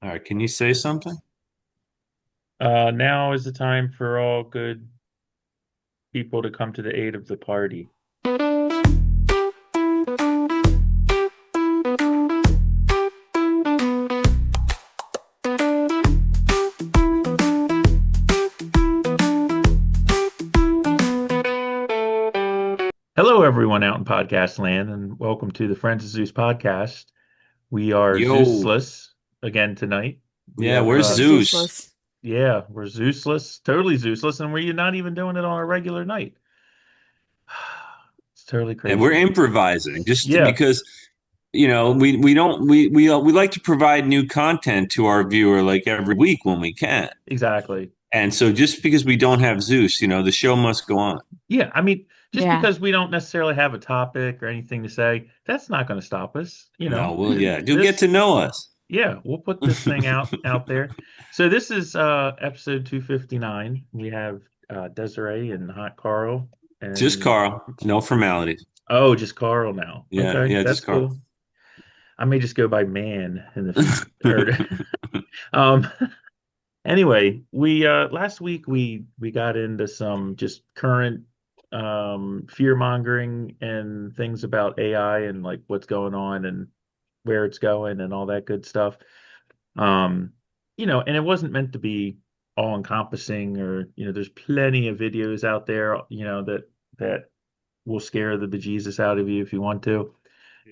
All right, can you say something? Now is the time for all good people to come to the aid of the party. Hello, everyone out in podcast land, and welcome to the Friends of Zeus podcast. We are Yo, Zeusless again tonight. We yeah, have, where's Keep it Zeus? Zeus. yeah, we're Zeusless, totally Zeusless, and we're not even doing it on a regular night. It's totally And we're crazy. improvising just Yeah, because we don't we like to provide new content to our viewer like every week when we can. exactly. And so just because we don't have Zeus, the show must go on. Yeah, I mean, just Yeah. because we don't necessarily have a topic or anything to say, that's not going to stop us. No, well, yeah, you'll get This to know us. Yeah, we'll put this thing out there. So this is episode 259. We have Desiree and Hot Carl Just and Carl, no formalities. oh, just Carl now. Yeah, Okay, yeah, that's just Carl. cool. I may just go by man in the future. Um anyway, we last week we got into some just current fear mongering and things about AI and like what's going on and where it's going and all that good stuff. Um, and it wasn't meant to be all encompassing or, there's plenty of videos out there, that will scare the bejesus out of you if you want to.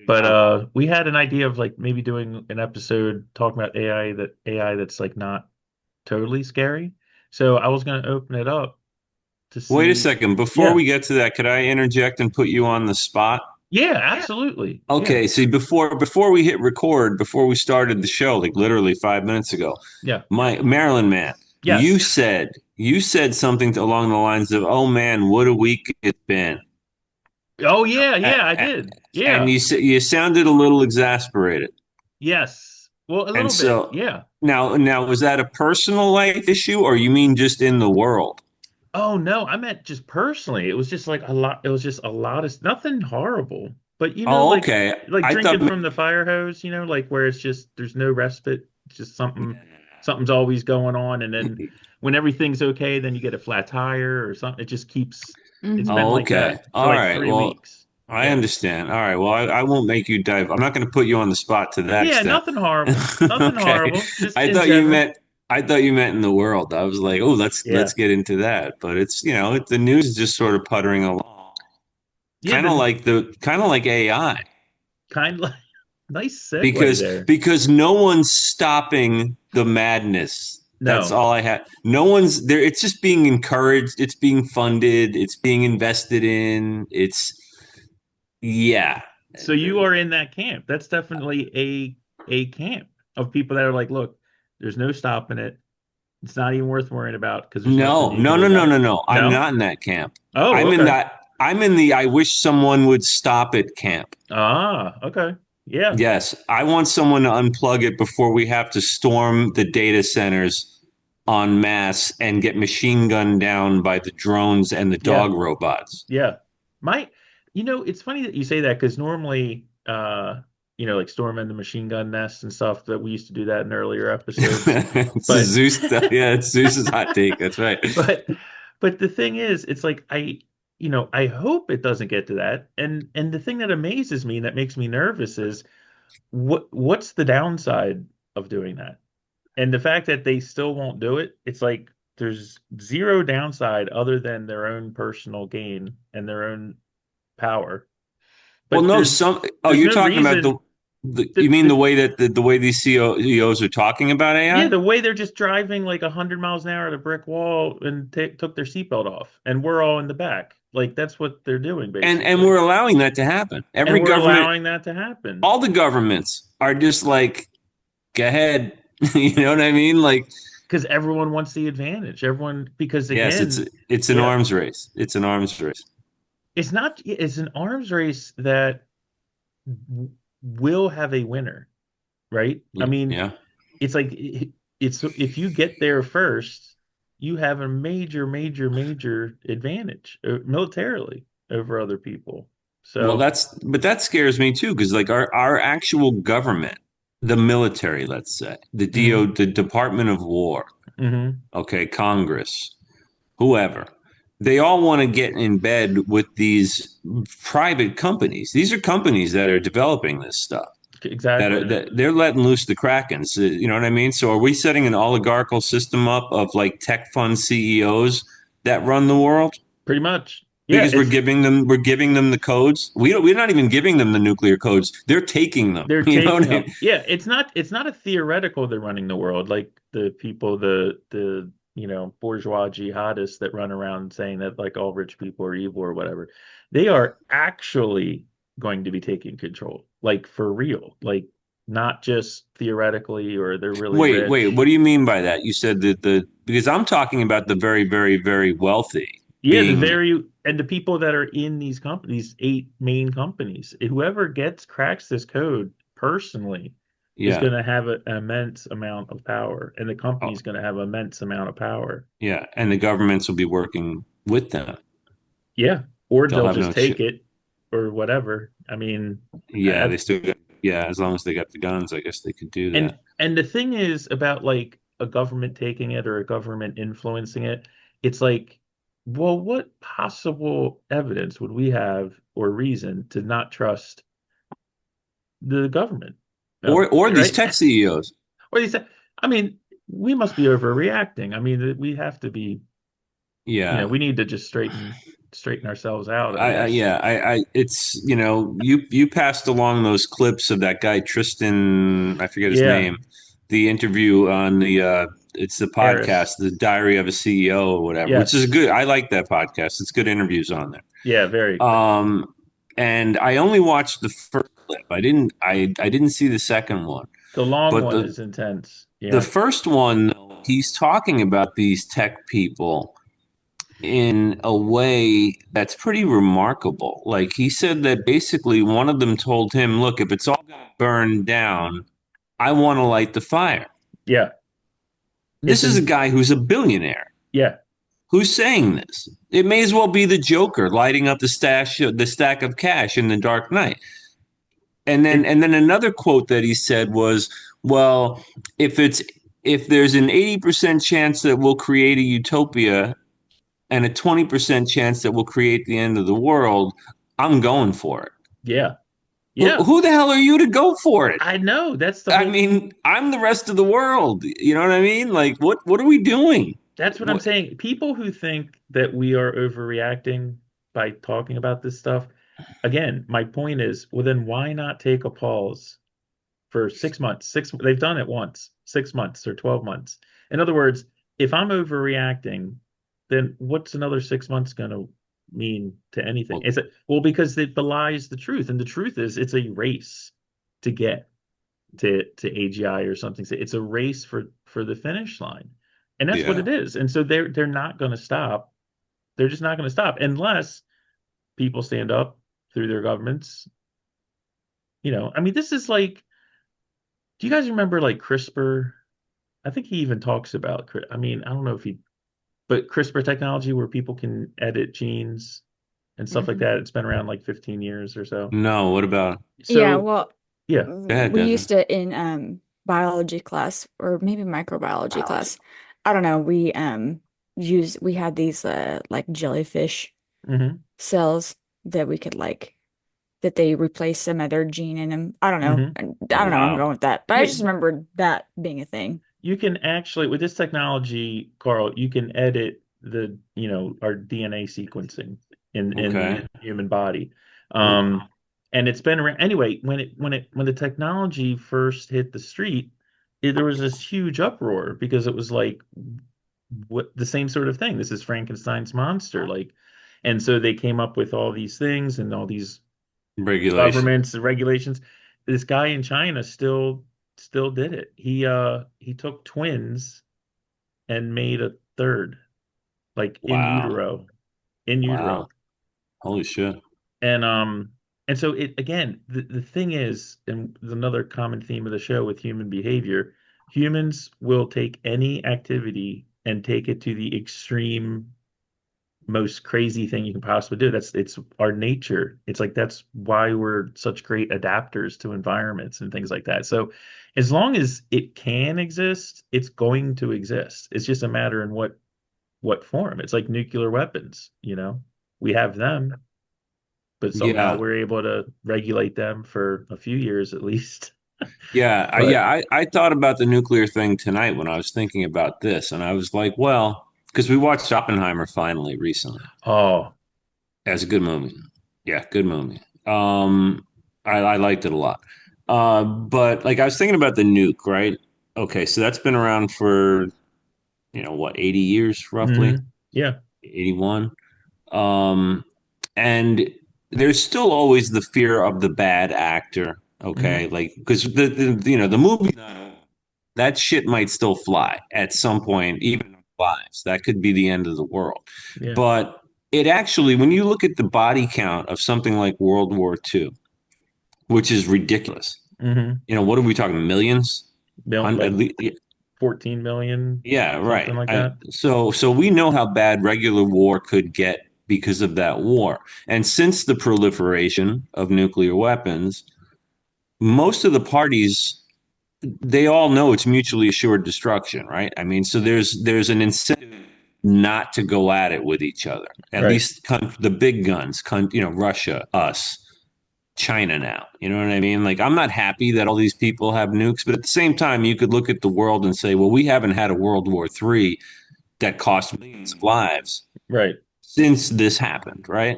But Yeah. we had an idea of like maybe doing an episode talking about AI that's like not totally scary. So I was going to open it up to Wait a see. second. Before Yeah. we get to that, could I interject and put you on the spot? Yeah, absolutely. Yeah. Okay, see, before we hit record, before we started the show, like literally 5 minutes ago, Yeah. my Maryland man, you Yes. said you said something along the lines of, "Oh man, what a week it's been," Oh yeah, A- yeah, I a- did. and Yeah. you sounded a little exasperated. Yes. Well, a And little bit. so Yeah. now was that a personal life issue, or you mean just in the world? Oh no, I meant just personally. It was just like a lot. It was just a lot of nothing horrible, but Oh, okay. like I drinking thought. from the fire hose. Like where it's just there's no respite. It's just something's always going on, and then when everything's okay, then you get a flat tire or something. It just keeps. It's been Oh, like okay. that for All like right. three Well, weeks. I Yeah. understand. All right. Well, I won't make you dive. I'm not going to put you on the spot to that Yeah. extent. Nothing horrible. Nothing Okay. horrible. Just I in thought you general. meant I thought you meant in the world. I was like, oh, let's Yeah. get into that. But it's the news is just sort of puttering along, Yeah. The kind of like AI kind of like nice segue because there. no one's stopping the madness. That's No. all I had. No one's there. It's just being encouraged. It's being funded. It's being invested in. It's yeah. So you are in that camp. That's definitely a camp of people that are like, look, there's no stopping it. It's not even worth worrying about because there's nothing No, you can no, do no, no, about no, it. no. I'm No? not in that camp. Oh, I'm in okay. that. I'm in the I wish someone would stop it camp. Ah, okay. Yeah. Yes, I want someone to unplug it before we have to storm the data centers en masse and get machine gunned down by the drones and the Yeah. dog robots. Yeah. My, it's funny that you say that because normally, like storming the machine gun nests and stuff that we used to do that in earlier episodes. It's a But Zeus. Yeah, it's Zeus's hot take. That's right. But but the thing is, it's like I hope it doesn't get to that. And the thing that amazes me and that makes me nervous is what's the downside of doing that? And the fact that they still won't do it, it's like there's zero downside other than their own personal gain and their own power. Well, But no, there's some. Oh, there's you're no talking about reason you that mean the the way that the way these CEOs are talking about yeah, AI? the way they're just driving like 100 miles an hour at a brick wall and took their seatbelt off, and we're all in the back. Like that's what they're doing And basically, we're allowing that to happen. and Every we're government, allowing that to happen. all the governments are just like, go ahead. You know what I mean? Like, Because everyone wants the advantage. Everyone, because yes, again, it's an yeah, arms race. It's an arms race. it's not. It's an arms race that will have a winner, right? I mean, Yeah. it's like it's if you get there first, you have a major advantage militarily over other people. Well, So but that scares me too because like our actual government. the military, let's say, Hmm. the Department of War, Hmm. okay, Congress, whoever, they all want to get in bed with these private companies. These are companies that are developing this stuff. Exactly. That they're letting loose the krakens. You know what I mean? So are we setting an oligarchical system up of like tech fund CEOs that run the world? Pretty much. Yeah, Because we're giving them the codes. We're not even giving them the nuclear codes. They're taking them. they're You know taking what I them. mean? Yeah, it's not a theoretical they're running the world like the people the bourgeois jihadists that run around saying that like all rich people are evil or whatever. They are actually going to be taking control, like for real, like not just theoretically or they're really Wait. rich. What do you mean by that? You said that the because I'm talking about the very, very, very wealthy Yeah, being, the people that are in these companies, eight main companies, whoever cracks this code personally is yeah, going to have an immense amount of power, and the company oh, is going to have immense amount of power. yeah, and the governments will be working with them. Yeah, or They'll they'll have just no take it or whatever. I mean, Yeah, I, they still got, yeah, as long as they got the guns, I guess they could do that. and the thing is about like a government taking it or a government influencing it, it's like, well, what possible evidence would we have or reason to not trust the government? Or these Right? tech CEOs. Or they say, I mean, we must be overreacting. I mean, we have to be, Yeah. we need to just straighten ourselves out, I guess. It's, you passed along those clips of that guy, Tristan, I forget his Yeah, name, the interview on it's the podcast, Harris. The Diary of a CEO or whatever, which is Yes. good. I like that podcast. It's good interviews on there. Yeah, very. And I only watched the first clip. I didn't see the second one. The long But one is intense. the Yeah. first one, he's talking about these tech people in a way that's pretty remarkable. Like he said that basically one of them told him, "Look, if it's all going to burn down, I want to light the fire." Yeah. It's This is a in guy who's a billionaire yeah. who's saying this. It may as well be the Joker lighting up the stack of cash in the Dark Knight. It And then another quote that he said was, "Well, if it's if there's an 80% chance that we'll create a utopia and a 20% chance that we'll create the end of the world, I'm going for it." yeah. Yeah. Who the hell are you to go for it? I know. That's the I whole mean, I'm the rest of the world. You know what I mean? Like, what are we doing? That's what I'm What, saying. People who think that we are overreacting by talking about this stuff, again, my point is, well, then why not take a pause for 6 months? They've done it once, 6 months or 12 months. In other words, if I'm overreacting, then what's another 6 months going to mean to anything? well, Is it, well, because it belies the truth. And the truth is it's a race to get to AGI or something. So it's a race for the finish line. And that's what yeah. it is. And so they're not going to stop. They're just not going to stop unless people stand up through their governments. I mean, this is like, do you guys remember like CRISPR? I think he even talks about, I mean, I don't know if he, but CRISPR technology where people can edit genes and stuff like Hmm. that. It's been around like 15 years or so. No, what about? Yeah, So, well, yeah, Go ahead, we Desmond. used it in biology class or maybe microbiology class. I don't know. We had these like jellyfish hmm cells that we could like that they replaced some other gene in them. I don't know. hmm I Oh, don't know where I'm wow. going with that, but I Yeah, just remembered that being a thing. you can actually, with this technology, Carl, you can edit our DNA sequencing in Okay. the human body. Oh, Um, and it's been around anyway, when the technology first hit the street, there was this huge uproar because it was like what the same sort of thing. This is Frankenstein's monster, like, and so they came up with all these things and all these regulation. governments and regulations. This guy in China still did it. He took twins and made a third, like Wow. in Wow. utero. Holy shit. And and so it again, the thing is, and another common theme of the show with human behavior, humans will take any activity and take it to the extreme most crazy thing you can possibly do. It's our nature. It's like that's why we're such great adapters to environments and things like that. So as long as it can exist, it's going to exist. It's just a matter in what form. It's like nuclear weapons, you know. We have them, but somehow Yeah. we're able to regulate them for a few years at least. Yeah, But I thought about the nuclear thing tonight when I was thinking about this, and I was like, well, because we watched Oppenheimer finally recently. oh, That's a good movie. Yeah, good movie. I liked it a lot. But like I was thinking about the nuke, right? Okay, so that's been around for, what, 80 years roughly? yeah. 81. Um, and there's still always the fear of the bad actor. Okay, hmm like because the movie, that shit might still fly at some point, even in our lives. That could be the end of the world. Yeah. But it actually, when you look at the body count of something like World War II, which is ridiculous, hmm what are we talking? Millions? At Like least, 14 million, yeah, something right. like that. So we know how bad regular war could get because of that war. And since the proliferation of nuclear weapons, most of the parties, they all know it's mutually assured destruction, right? I mean, so there's an incentive not to go at it with each other. At Right. least the big guns, Russia, us, China now. You know what I mean? Like, I'm not happy that all these people have nukes, but at the same time, you could look at the world and say, well, we haven't had a World War III that cost millions of lives Right. since this happened, right?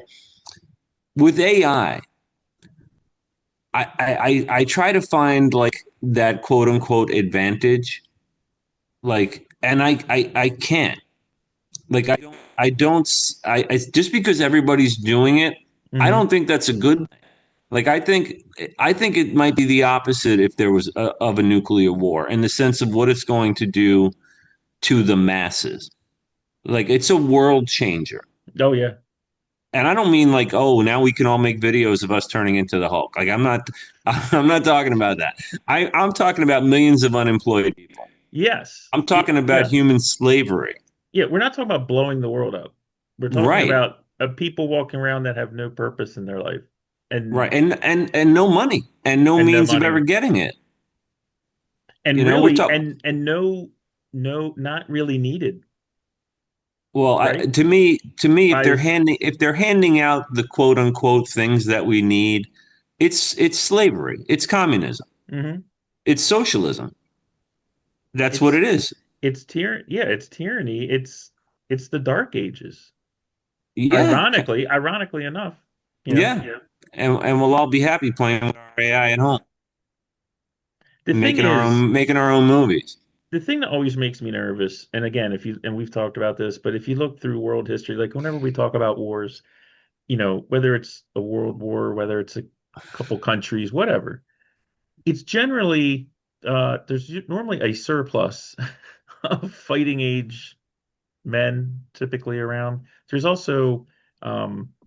With AI, I try to find like that quote unquote advantage, like, and I can't. Like I just because everybody's doing it, I hmm don't think that's a good. Like I think it might be the opposite if there was of a nuclear war in the sense of what it's going to do to the masses. Like it's a world changer. Oh yeah. And I don't mean like, oh, now we can all make videos of us turning into the Hulk. Like I'm not I'm not talking about that. I'm talking about millions of unemployed people. Yes. I'm talking about Yeah. human slavery. Yeah. We're not talking about blowing the world up. We're talking Right. about people walking around that have no purpose in their life Right. and And no money and no no means of ever money. getting it. And We're really talking and no not really needed, well, right? to me if they're By handing out the quote unquote things that we need, it's slavery. It's communism. hmm It's socialism. That's what it's it is. it's tyranny. It's the dark ages. Yeah. Ironically enough, you know. Yeah. And we'll all be happy playing with our AI at home, The thing making our is, own making our own movies. the thing that always makes me nervous, and again, if you and we've talked about this, but if you look through world history, like whenever we talk about wars, whether it's a world war, whether it's a couple countries, whatever, it's generally there's normally a surplus of fighting age men typically around. There's also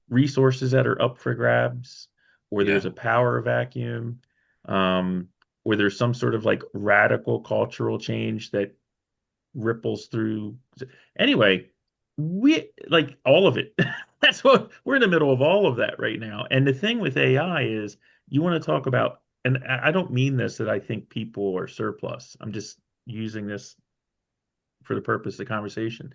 resources that are up for grabs, or Yeah. there's a power vacuum, um, or there's some sort of like radical cultural change that ripples through. Anyway, we like all of it. That's what we're in the middle of all of that right now. And the thing with AI is you want to talk about, and I don't mean this that I think people are surplus. I'm just using this for the purpose of the conversation.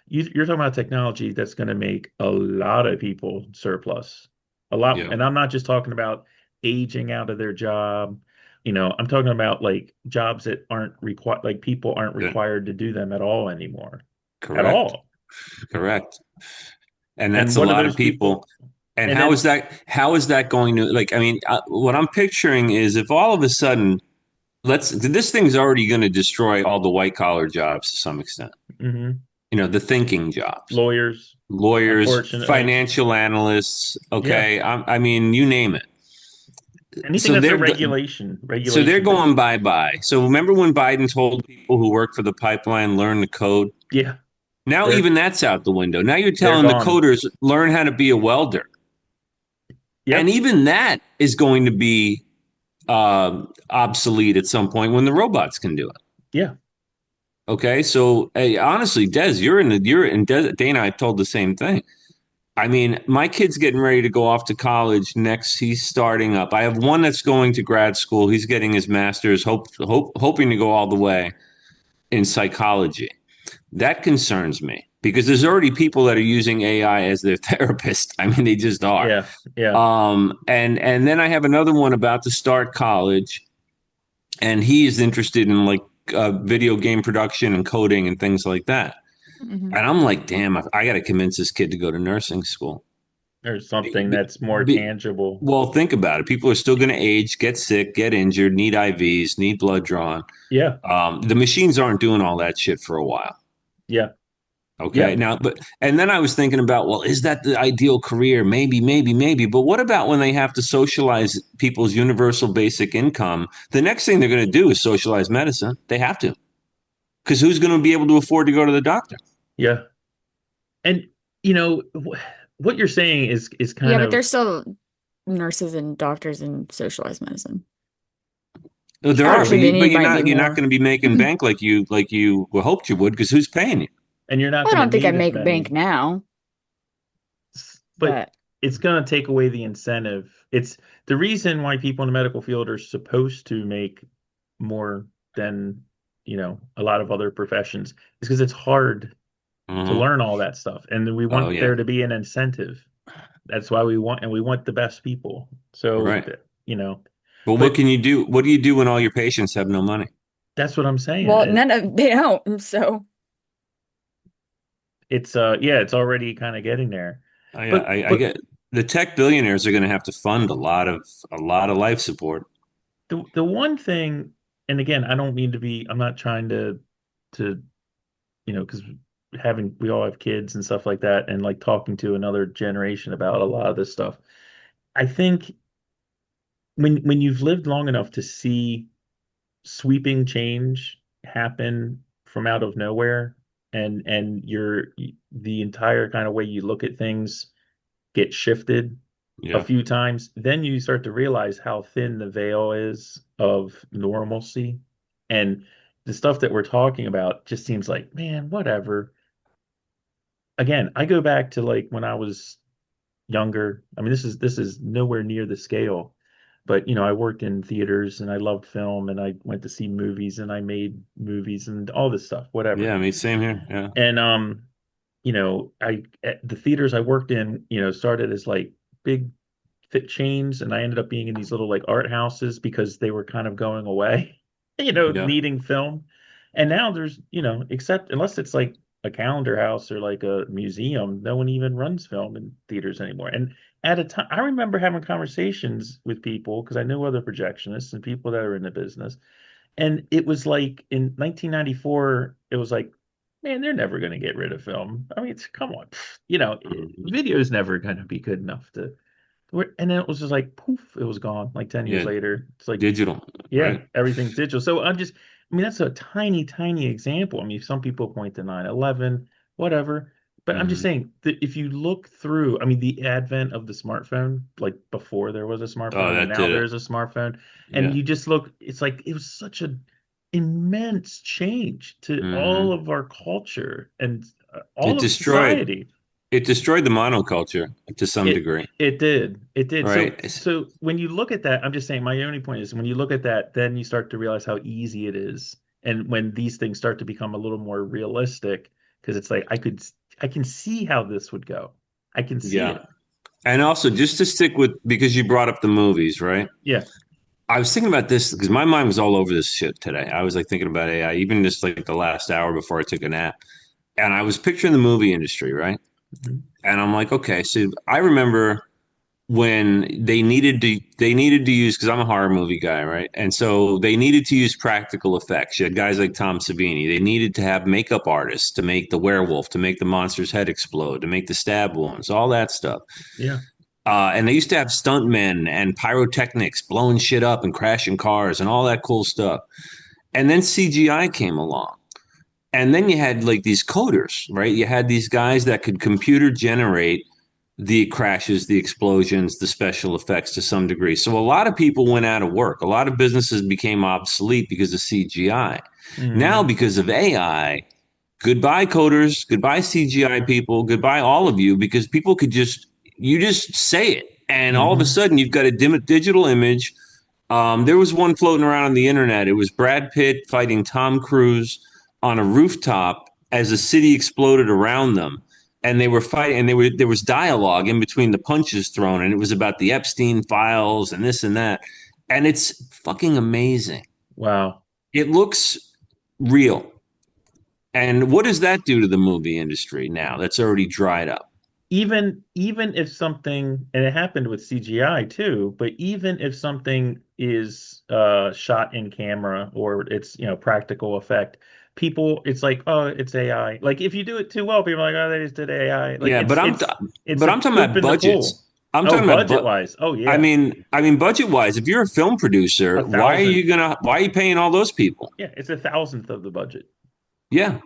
You're talking about technology that's going to make a lot of people surplus. A lot, Yeah. and I'm not just talking about aging out of their job. I'm talking about like jobs that aren't required, like people aren't Yeah. required to do them at all anymore, at Correct. all. Correct. And And that's a what are lot of those people. people? And And how is then, that how is that going to, like, I mean, what I'm picturing is if all of a sudden, this thing's already going to destroy all the white collar jobs to some extent. mhm, The thinking jobs, lawyers, lawyers, unfortunately, financial analysts, yeah, okay? I mean, you name it. anything So that's a they're regulation going based. bye-bye. So remember when Biden told people who work for the pipeline learn the code? Yeah, Now they're even that's out the window. Now you're they're telling the gone. coders learn how to be a welder. And Yep. even that is going to be obsolete at some point when the robots can do it. Yeah. Okay, so hey, honestly, Des, you're in Des. Dana, I told the same thing. I mean, my kid's getting ready to go off to college next. He's starting up. I have one that's going to grad school. He's getting his master's, hoping to go all the way in psychology. That concerns me because there's already people that are using AI as their therapist. I mean, they just are. Yeah, yeah, And then I have another one about to start college, and he is interested in like video game production and coding and things like that. Hmm. And I'm like, damn, I got to convince this kid to go to nursing school. or Be, something be, that's more be, tangible. well, think about it. People are still going to age, get sick, get injured, need IVs, need blood drawn. Yeah, The machines aren't doing all that shit for a while. yeah, Okay. yeah, Now, and then I was thinking about, well, is that the ideal career? Maybe, maybe, maybe. But what about when they have to socialize people's universal basic income? The next thing they're going to do is socialize medicine. They have to. Because who's going to be able to afford to go to the doctor? yeah. And what you're saying is Yeah, kind but of there's still nurses and doctors in socialized medicine. There are, sure, Actually, they but need might be you're not more. going to be making bank like you hoped you would because who's paying you? and you're not I going to don't think I need as make bank many, now, but but it's going to take away the incentive. It's the reason why people in the medical field are supposed to make more than, a lot of other professions is because it's hard to Hmm. learn all that stuff. And then we Oh want yeah, there to be an incentive. That's why we want the best people. So, right. Well, what but can you do? What do you do when all your patients have no money? that's what I'm saying. well, none of they don't. So It's yeah, it's already kind of getting there. Yeah, But I but get the tech billionaires are going to have to fund a lot of life support. the one thing, and again, I don't mean to be, I'm not trying to because having we all have kids and stuff like that, and like talking to another generation about a lot of this stuff. I think when you've lived long enough to see sweeping change happen from out of nowhere, and the entire kind of way you look at things get shifted a Yeah, few times, then you start to realize how thin the veil is of normalcy. And the stuff that we're talking about just seems like, man, whatever. Again, I go back to like when I was younger. I mean, this is nowhere near the scale, but I worked in theaters and I loved film and I went to see movies and I made movies and all this stuff, yeah. whatever. I mean, same here. Yeah, And I at the theaters I worked in, started as like big fit chains, and I ended up being in these little like art houses because they were kind of going away, yeah. needing film. And now there's, except unless it's like a calendar house or like a museum, no one even runs film in theaters anymore. And at a time, I remember having conversations with people because I knew other projectionists and people that are in the business. And it was like in 1994, it was like, man, they're never going to get rid of film. I mean, come on, Mhm. video is never going to be good enough and then it was just like poof, it was gone. Like 10 years Yeah, later, it's like, digital, yeah, right? everything's digital. So I mean, that's a tiny, tiny example. I mean, some people point to 9/11, whatever. But I'm just Hmm. saying that if you look through, I mean, the advent of the smartphone, like before there was a Oh, smartphone and that now did there it. is a smartphone, and Yeah. you just look, it's like it was such an immense change to all Hmm. of our culture and It all of destroyed society. it destroyed the monoculture to some It degree, it did. It did. right? So when you look at that, I'm just saying my only point is when you look at that, then you start to realize how easy it is. And when these things start to become a little more realistic, because it's like I can see how this would go. I can see Yeah. it. And also, just to stick with because you brought up the movies, right? Yeah. I was thinking about this because my mind was all over this shit today. I was like thinking about AI, even just like the last hour before I took a nap. And I was picturing the movie industry, right? Mhm. And I'm like, okay, so I remember when they needed to use because I'm a horror movie guy, right? And so they needed to use practical effects. You had guys like Tom Savini. They needed to have makeup artists to make the werewolf, to make the monster's head explode, to make the stab wounds, all that stuff. Yeah. And they used to have stuntmen and pyrotechnics blowing shit up and crashing cars and all that cool stuff. And then CGI came along. And then you had like these coders, right? You had these guys that could computer generate the crashes, the explosions, the special effects to some degree. So a lot of people went out of work. A lot of businesses became obsolete because of CGI. Now, Hmm. because of AI, goodbye coders, goodbye CGI people, goodbye all of you, because people could you just say it. And all of a Hmm. sudden, you've got a digital image. There was one floating around on the internet. It was Brad Pitt fighting Tom Cruise on a rooftop as a city exploded around them, and they were fighting. And there was dialogue in between the punches thrown, and it was about the Epstein files and this and that. And it's fucking amazing. Wow. It looks real. And what does that do to the movie industry now? That's already dried up. Even if something, and it happened with CGI too, but even if something is shot in camera or it's practical effect, people it's like, oh, it's AI. Like if you do it too well, people are like, oh, they just did AI. Like Yeah, it's but a I'm talking poop about in the budgets. pool. I'm Oh, talking about budget wise. Oh I yeah. mean, budget wise, if you're a film producer, A thousandth. why are you paying all those people? Yeah, it's a thousandth of the budget. Yeah.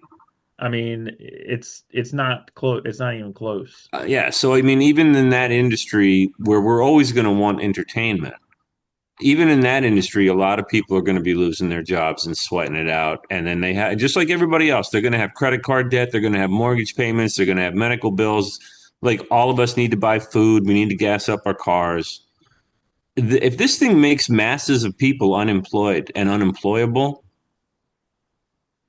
I mean, it's not close. It's not even close. Yeah. So, I mean, even in that industry where we're always going to want entertainment, even in that industry, a lot of people are going to be losing their jobs and sweating it out. And then they have, just like everybody else, they're going to have credit card debt, they're going to have mortgage payments, they're going to have medical bills. Like all of us need to buy food, we need to gas up our cars. If this thing makes masses of people unemployed and unemployable,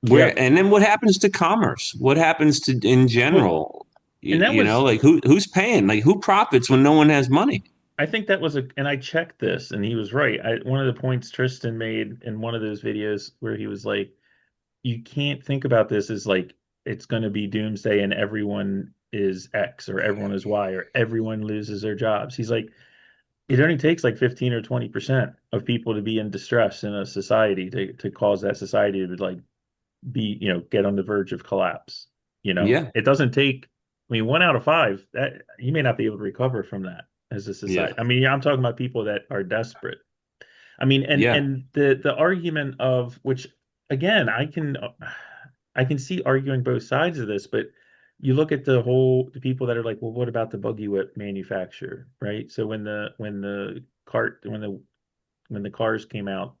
Yeah. where and then what happens to commerce? What happens to in Well, general? and that was Like who's paying? Like who profits when no one has money? I think that was and I checked this and he was right. One of the points Tristan made in one of those videos where he was like, you can't think about this as like it's going to be doomsday and everyone is X or everyone is Y or everyone loses their jobs. He's like, it only takes like 15 or 20% of people to be in distress in a society to cause that society to like get on the verge of collapse. Yeah, It doesn't take, I mean, 1 out of 5, that you may not be able to recover from that as a yeah, society. I mean, yeah, I'm talking about people that are desperate. I mean, and yeah. and the argument of which again, I can see arguing both sides of this, but you look at the people that are like, well, what about the buggy whip manufacturer, right? So when the cars came out,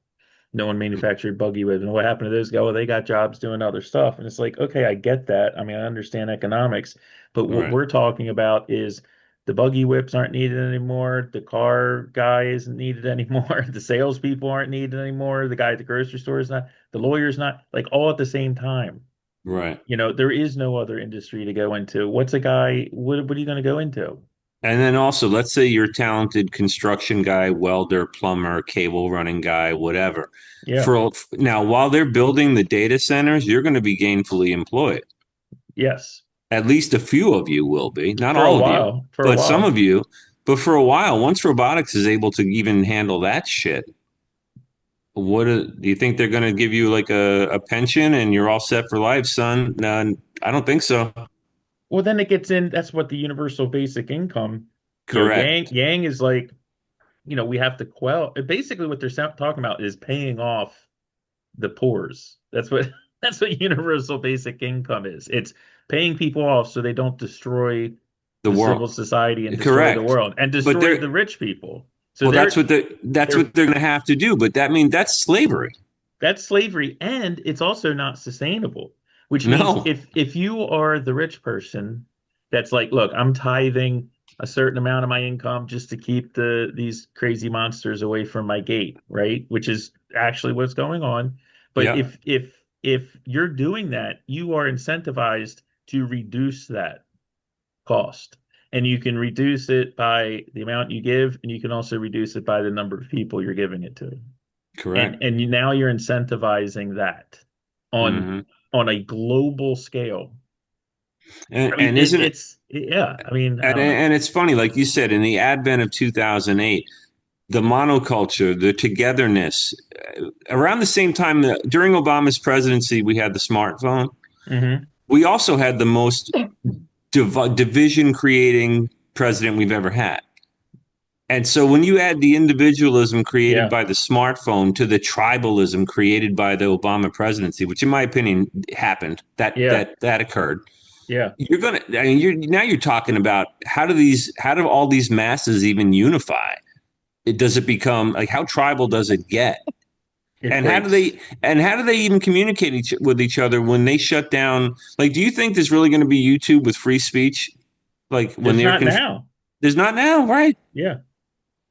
no one manufactured buggy whips. And what happened to those guys? Oh, they got jobs doing other stuff. And it's like, okay, I get that. I mean, I understand economics, but what Right, we're talking about is the buggy whips aren't needed anymore. The car guy isn't needed anymore. The salespeople aren't needed anymore. The guy at the grocery store is not. The lawyer's not. Like all at the same time. right. There is no other industry to go into. What's a guy? What are you going to go into? And then also, let's say you're a talented construction guy, welder, plumber, cable running guy, whatever. Yeah. For now, while they're building the data centers, you're going to be gainfully employed. Yes. At least a few of you will be, not For a all of you, while. For a but some while. of you. But for a while, once robotics is able to even handle that shit, do you think they're going to give you like a pension and you're all set for life, son? No, I don't think so. Well, then it gets in. That's what the universal basic income, Yang Correct. Yang is like, we have to basically what they're talking about is paying off the poors. That's what that's what universal basic income is. It's paying people off so they don't destroy The the civil world. society and destroy the Correct. world and But destroy they're the rich people. So well, that's they're what they're going to have to do. But that's slavery. that's slavery, and it's also not sustainable, which means No. if you are the rich person that's like, look, I'm tithing a certain amount of my income just to keep these crazy monsters away from my gate, right? Which is actually what's going on. But Yeah. if you're doing that, you are incentivized to reduce that cost. And you can reduce it by the amount you give, and you can also reduce it by the number of people you're giving it to and Correct. and now you're incentivizing that on Hmm. on a global scale. I mean, And isn't it? yeah. I mean, I don't know. And it's funny, like you said, in the advent of 2008, the monoculture, the togetherness. Around the same time that during Obama's presidency, we had the smartphone. Hmm. We also had the most division creating president we've ever had. And so when you add the individualism created Yeah, by the smartphone to the tribalism created by the Obama presidency, which in my opinion happened, yeah. that occurred. Yeah. I mean, you're talking about how do all these masses even unify? Does it become like how tribal does it get? It And how do breaks. they even communicate with each other when they shut down? Like, do you think there's really going to be YouTube with free speech? Like when There's not now. there's not now, right? Yeah.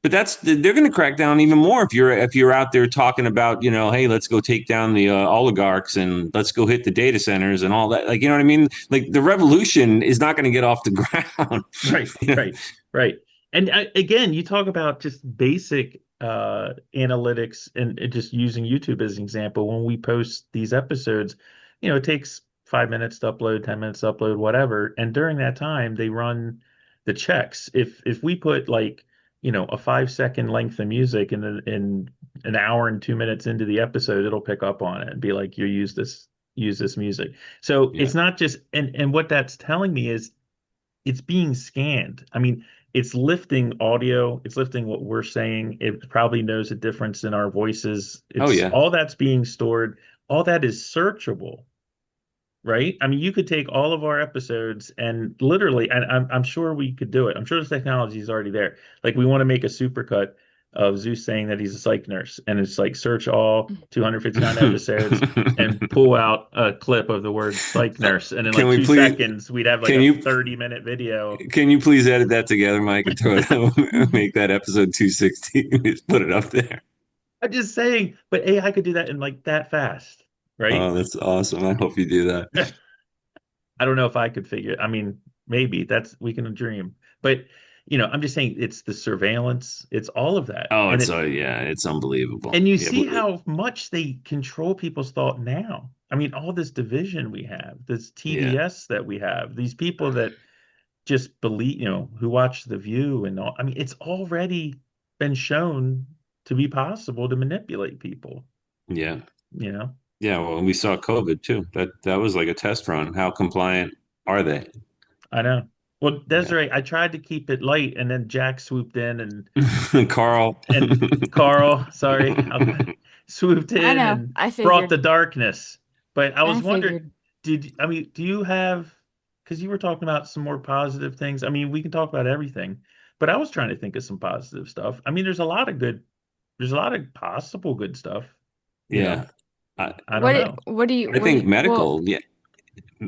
But they're going to crack down even more if you're out there talking about hey, let's go take down the oligarchs and let's go hit the data centers and all that. Like, you know what I mean? Like the revolution is not going to get off the ground. Right, right, right. And again, you talk about just basic analytics and just using YouTube as an example. When we post these episodes, it takes 5 minutes to upload, 10 minutes to upload, whatever. And during that time, they run the checks. If we put like, a 5 second length of music in an hour and 2 minutes into the episode, it'll pick up on it and be like, you use this music. So Yeah. it's not just and what that's telling me is it's being scanned. I mean, it's lifting audio, it's lifting what we're saying. It probably knows a difference in our voices. Oh It's yeah. all that's being stored. All that is searchable, right? I mean, you could take all of our episodes and literally, and I'm sure we could do it. I'm sure the technology is already there. Like we want to make a supercut of Zeus saying that he's a psych nurse, and it's like search all 259 episodes and pull out a clip of the word psych nurse, and in can like we two please? seconds, we'd have like Can a you 30-minute video. can you please edit that together, Mike, and throw it, make that episode 260? Just put it up there. I'm just saying, but AI could do that in like that fast, right? Oh, that's awesome. I hope you do that. I don't know if I could figure it. I mean, maybe that's we can dream. But I'm just saying it's the surveillance, it's all of that. Oh, And it's it yeah, it's unbelievable. and you Yeah, see how much they control people's thought now. I mean, all this division we have, this yeah, TDS that we have, these people that just believe, who watch The View and all. I mean, it's already been shown to be possible to manipulate people, yeah, you know? yeah. Well, we saw COVID too. That was like a test run. How compliant are they? I know. Well, Yeah. Desiree, I tried to keep it light, and then Jack swooped in Carl. and Carl, sorry, swooped I in know. and I brought the figured. darkness. But I I was wondering, figured. I mean, do you have, because you were talking about some more positive things. I mean, we can talk about everything, but I was trying to think of some positive stuff. I mean, there's a lot of possible good stuff, you know. Yeah. I, I don't know. I think Well, medical. Yeah.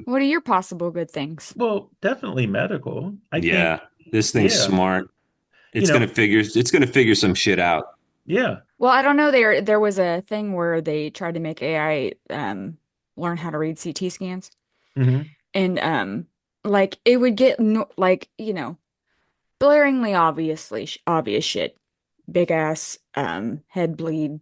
what are your possible good things? Well, definitely medical. I think, Yeah. This thing's yeah, smart. you know, It's gonna figure some shit out. yeah. Well, I don't know. There was a thing where they tried to make AI learn how to read CT scans, Hmm. and like it would get no, like blaringly obvious shit, big ass head bleed,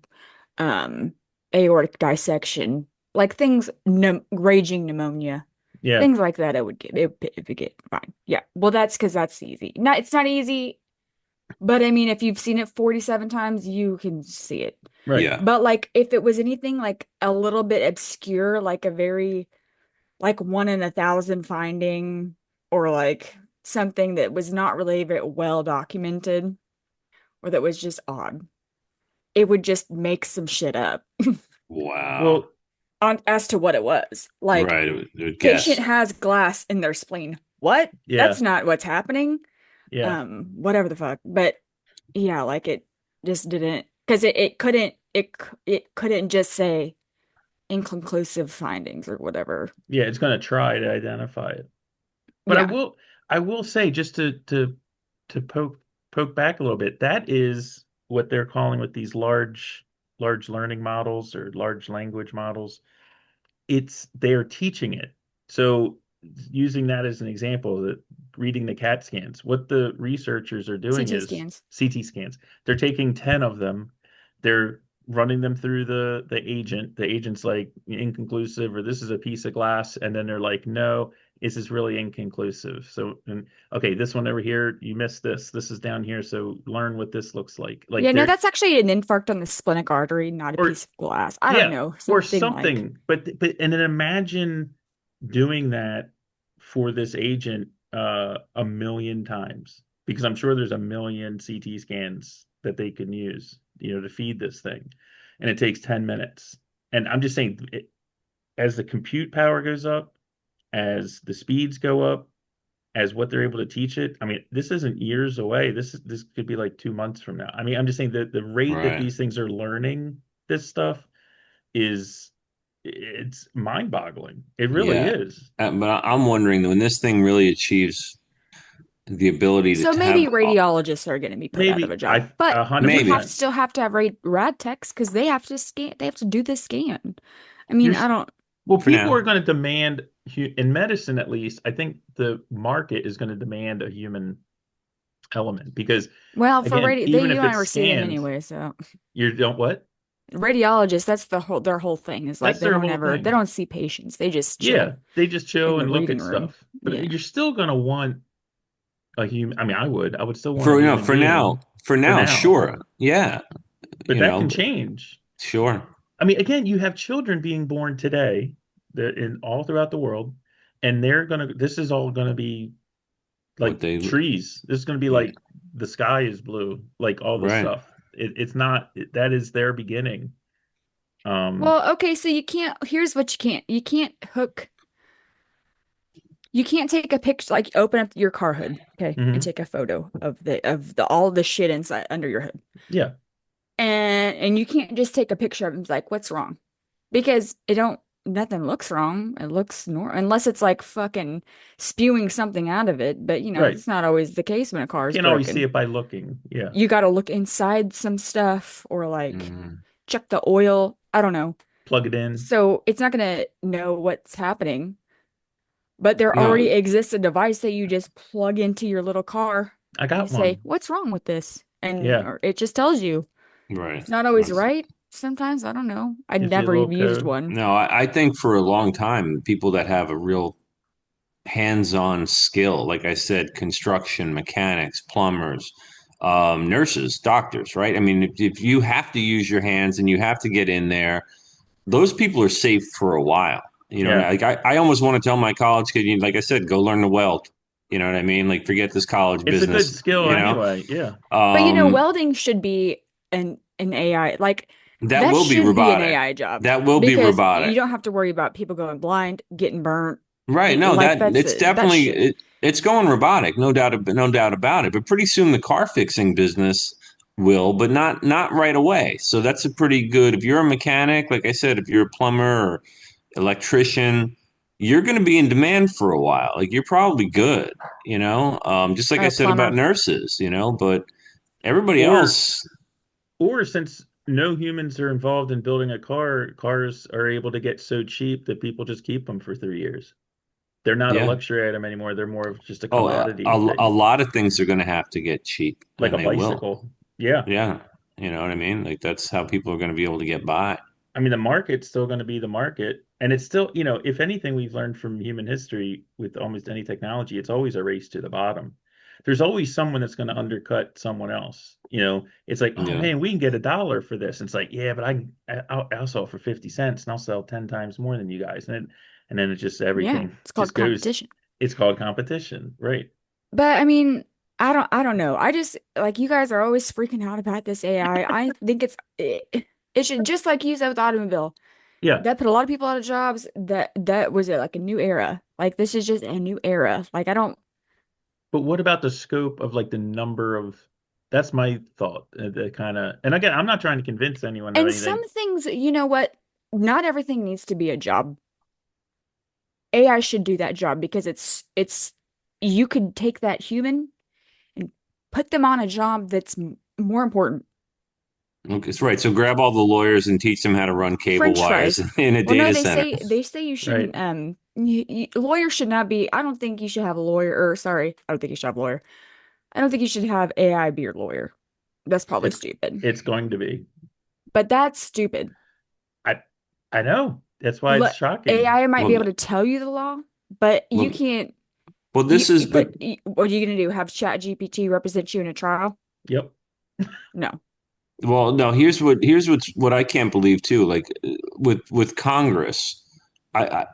um aortic dissection, like things no raging pneumonia, Yeah, things like that. It would get fine. Yeah. Well, that's because that's easy. Not it's not easy, but I mean, if you've seen it 47 times, you can see it. right. Yeah. But like if it was anything like a little bit obscure, like a very like one in a thousand finding, or like something that was not really very well documented, or that was just odd, it would just make some shit up Wow. Well, on as to what it was. Like Right. It would patient guess. has glass in their spleen. What? That's yeah, not what's happening. yeah. Whatever the fuck. But yeah, like it just didn't, because it couldn't just say inconclusive findings or whatever. Yeah, it's going to try to identify it. But Yeah, I will say just to poke back a little bit, that is what they're calling with these large learning models or large language models. It's they're teaching it. So using that as an example, that reading the CAT scans, what the researchers are doing CT is scans. CT scans. They're taking 10 of them, they're running them through the agent. The agent's like inconclusive, or this is a piece of glass, and then they're like, no, this is really inconclusive. So, and okay, this one over here, you missed this. This is down here. So learn what this looks like. Like Yeah, no, they're that's actually an infarct on the splenic artery, not a or piece of glass. I don't yeah, know, or something like. something. But and then imagine doing that for this agent a million times, because I'm sure there's a million CT scans that they can use, to feed this thing, and it takes 10 minutes. And I'm just saying, as the compute power goes up, as the speeds go up, as what they're able to teach it. I mean, this isn't years away. This could be like 2 months from now. I mean, I'm just saying that the rate that Right. these things are learning this stuff is it's mind-boggling. It really Yeah. is. But I'm wondering when this thing really achieves the ability So to maybe have, radiologists are going to be put out of Maybe a job, I but a hundred you maybe have percent. still have to have rad techs because they have to scan. They have to do the scan. I You're mean, I don't. well, for people now. are going to demand in medicine at least. I think the market is going to demand a human element because Well, for again, radio, they even you if don't it's ever see them scanned, anyway. So you don't what? radiologists, that's their whole thing is like That's their whole they thing. don't see patients. They just chill Yeah, they just in chill the and look reading at room. stuff. But Yeah. you're still going to want a human. I mean, I would still want a For no, human being for for now, now. sure. Yeah. But You that can know, change. sure. I mean, again, you have children being born today that in all throughout the world, and this is all gonna be What like they, trees. This is gonna be yeah, like the sky is blue, like all this right. stuff. It's not that is their beginning. Um, Well, okay, so you can't. Here's what you can't. You can't hook. You can't take a picture like open up your car hood, okay, and mhm. take a photo of the all the shit inside under your hood. Yeah, And you can't just take a picture of it and be like, what's wrong? Because it don't nothing looks wrong. It looks normal unless it's like fucking spewing something out of it. But right. it's not always the case when a car is Can't always see broken. it by looking. Yeah, You got to look inside some stuff or like Mm. check the oil. I don't know. plug it in. So it's not gonna know what's happening. But there No, already exists a device that you just plug into your little car I and you got say, one. what's wrong with this? And Yeah, or it just tells you. right. It's not always That's, right. Sometimes, I don't know. I'd gives you a never little even used code. one. no, I think for a long time, people that have a real hands-on skill, like I said, construction, mechanics, plumbers, nurses, doctors, right? I mean, if you have to use your hands and you have to get in there, those people are safe for a while. You know, Yeah, like I almost want to tell my college kid, like I said, go learn to weld. You know what I mean? Like forget this college it's a good business. skill You know, anyway. Yeah, But um, welding should be an AI. Like that that will be should be an robotic. AI job That will be because robotic. you don't have to worry about people going blind, getting burnt. Right. No, Like that it's that definitely shit. it's going robotic, no doubt about it. But pretty soon the car fixing business will, but not right away. So that's a pretty good. If you're a mechanic, like I said, if you're a plumber or electrician, you're going to be in demand for a while. Like you're probably good, just like I A said about plumber. nurses, but everybody or else, Or since no humans are involved in building a car, cars are able to get so cheap that people just keep them for 3 years. They're not a yeah. luxury item anymore. They're more of just a Oh, commodity that a lot of things are going to have to get cheap, like and a they will. bicycle. Yeah. Yeah. You know what I mean? Like that's how people are going to be able to get by. I mean, the market's still going to be the market. And it's still, if anything we've learned from human history with almost any technology, it's always a race to the bottom. There's always someone that's going to undercut someone else. It's like, oh Yeah. man, we can get $1 for this. And it's like, yeah, but I'll sell it for 50 cents and I'll sell 10 times more than you guys. And then it's just Yeah, everything it's called just goes, competition. it's called competition. Right. But I mean, I don't know. I just like you guys are always freaking out about this AI. I think it should just like you said with automobile. Yeah. That put a lot of people out of jobs. That was it, like a new era. Like this is just a new era. Like I don't. But what about the scope of like the number of, that's my thought. The kind of, and again, I'm not trying to convince anyone of And some anything. things, you know what? Not everything needs to be a job. AI should do that job because it's you could take that human and put them on a job that's more important. Okay, that's right. So grab all the lawyers and teach them how to run cable French wires fries. in a Well, no, data center. they say you Right. shouldn't lawyers should not be. I don't think you should have a lawyer or sorry, I don't think you should have a lawyer. I don't think you should have AI be your lawyer. That's probably It's stupid. it's going to be. But that's stupid. I I know. That's why it's Let shocking. AI might be able Well, to tell you the law, but you well, can't well, this is, you but what are you gonna do? Have Chat GPT represent you in a trial? Yep. No. well, no. Here's what I can't believe too. Like with Congress,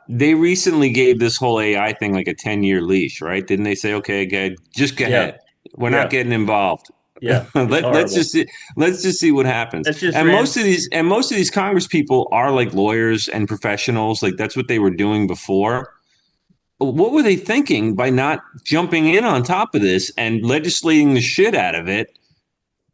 they recently gave this whole AI thing like a 10-year leash, right? Didn't they say, okay, good, just go Yeah. ahead. We're not Yeah. getting involved. Yeah. It's Let's horrible. just see what happens. It's just And ran. most of these Congress people are like lawyers and professionals. Like that's what they were doing before. what were they thinking by not jumping in on top of this and legislating the shit out of it?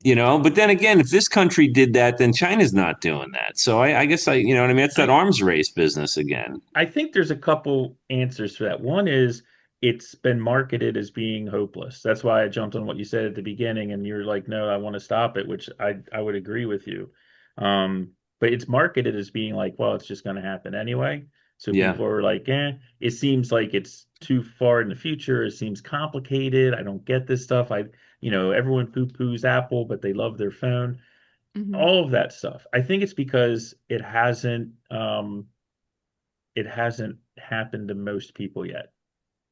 But then again, if this country did that, then China's not doing that. So I guess you know what I mean? It's that I arms race business again. I think there's a couple answers for that. One is it's been marketed as being hopeless. That's why I jumped on what you said at the beginning, and you're like, no, I want to stop it, which I would agree with you. But it's marketed as being like, well, it's just going to happen anyway. So Yeah, people are like, it seems like it's too far in the future. It seems complicated. I don't get this stuff. Everyone poo-poos Apple, but they love their phone. Hmm. All of that stuff. I think it's because it hasn't happened to most people yet.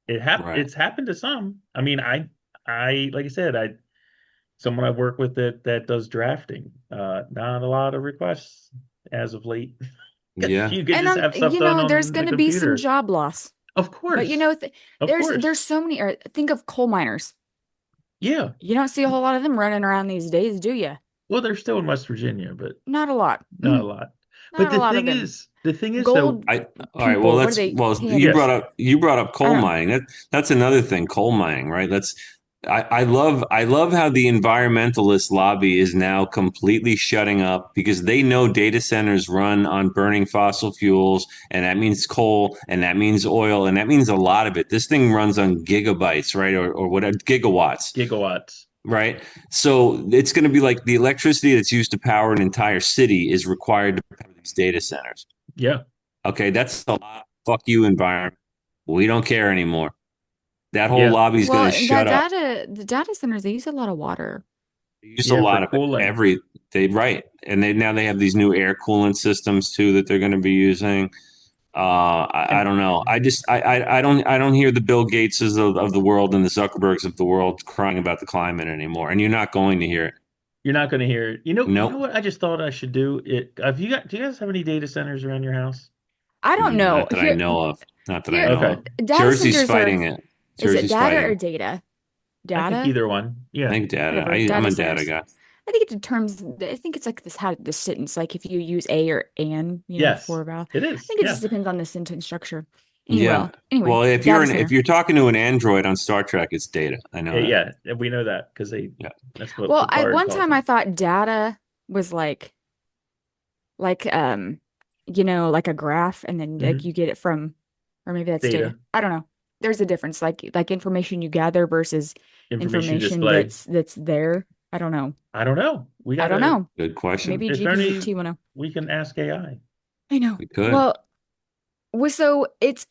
right. It's happened to some. I mean, I like I said, someone I work with that does drafting. Not a lot of requests as of late. Yeah, You could And just have stuff done there's on the going to be some computer. job loss. Of But course. Of there's course. so many. Think of coal miners. Yeah. You don't see a whole lot of them running around these days, do you? Well, they're still in West Virginia, but Not a lot. not a lot. But Not a lot of them. the thing is though, Gold I all right. Well, people, what are that's they? well. yes. You brought up I coal don't. mining. That's another thing. Coal mining, right? I love how the environmentalist lobby is now completely shutting up because they know data centers run on burning fossil fuels, and that means coal, and that means oil, and that means a lot of it. This thing runs on gigabytes, right, or whatever gigawatts, Gigawatts. right? So it's going to be like the electricity that's used to power an entire city is required to power these data centers. Yeah. Okay, that's a lot. Fuck you, environment. We don't care anymore. That whole Yeah. lobby is going to Well, shut up. the data centers, they use a lot of water. They use a Yeah, for lot of cooling. every. They right, and they have these new air coolant systems too that they're going to be using. I And don't know. I don't hear the Bill Gateses of the world and the Zuckerbergs of the world crying about the climate anymore, and you're not going to hear it. you're not going to hear it. You know Nope, what I just thought I should do? Do you guys have any data centers around your house? I don't know. not that I Here, know of. Not that I here, know Okay. of. data Jersey's centers are, fighting it. is it Jersey's data or fighting. data? I think Data? either one. I Yeah. think data. Whatever. I'm Data a data centers. guy. I think it's like this how the sentence, like if you use a or an, Yes, before vowel. it I is. think it Yeah. just depends on the sentence structure. Yeah. Anyway, Well, data if center. you're talking to an android on Star Trek, it's data. I know that. Yeah, we know that because Yeah. that's what Well, I Picard one calls time I them. thought data was like like a graph, and then like Hmm. you get it from, or maybe that's data. Data, I don't know. There's a difference, like information you gather versus information information display. that's there. I don't know. I don't know. I don't know. Good question. Maybe Is there any, GPT will know. we can ask AI. I know. We could. Well, so it's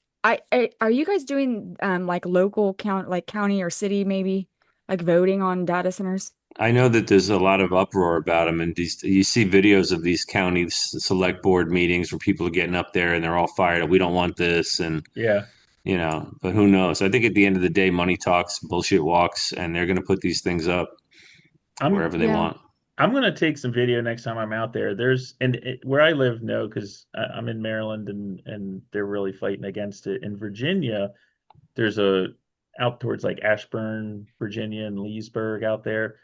are you guys doing like local county or city maybe like voting on data centers? I know that there's a lot of uproar about them, and you see videos of these county select board meetings where people are getting up there and they're all fired up. We don't want this, and Yeah. but who knows? I think at the end of the day, money talks, bullshit walks, and they're going to put these things up I'm wherever they Yeah. want. I'm gonna take some video next time I'm out there. Where I live, no, because I'm in Maryland and they're really fighting against it. In Virginia, there's a out towards like Ashburn, Virginia, and Leesburg out there.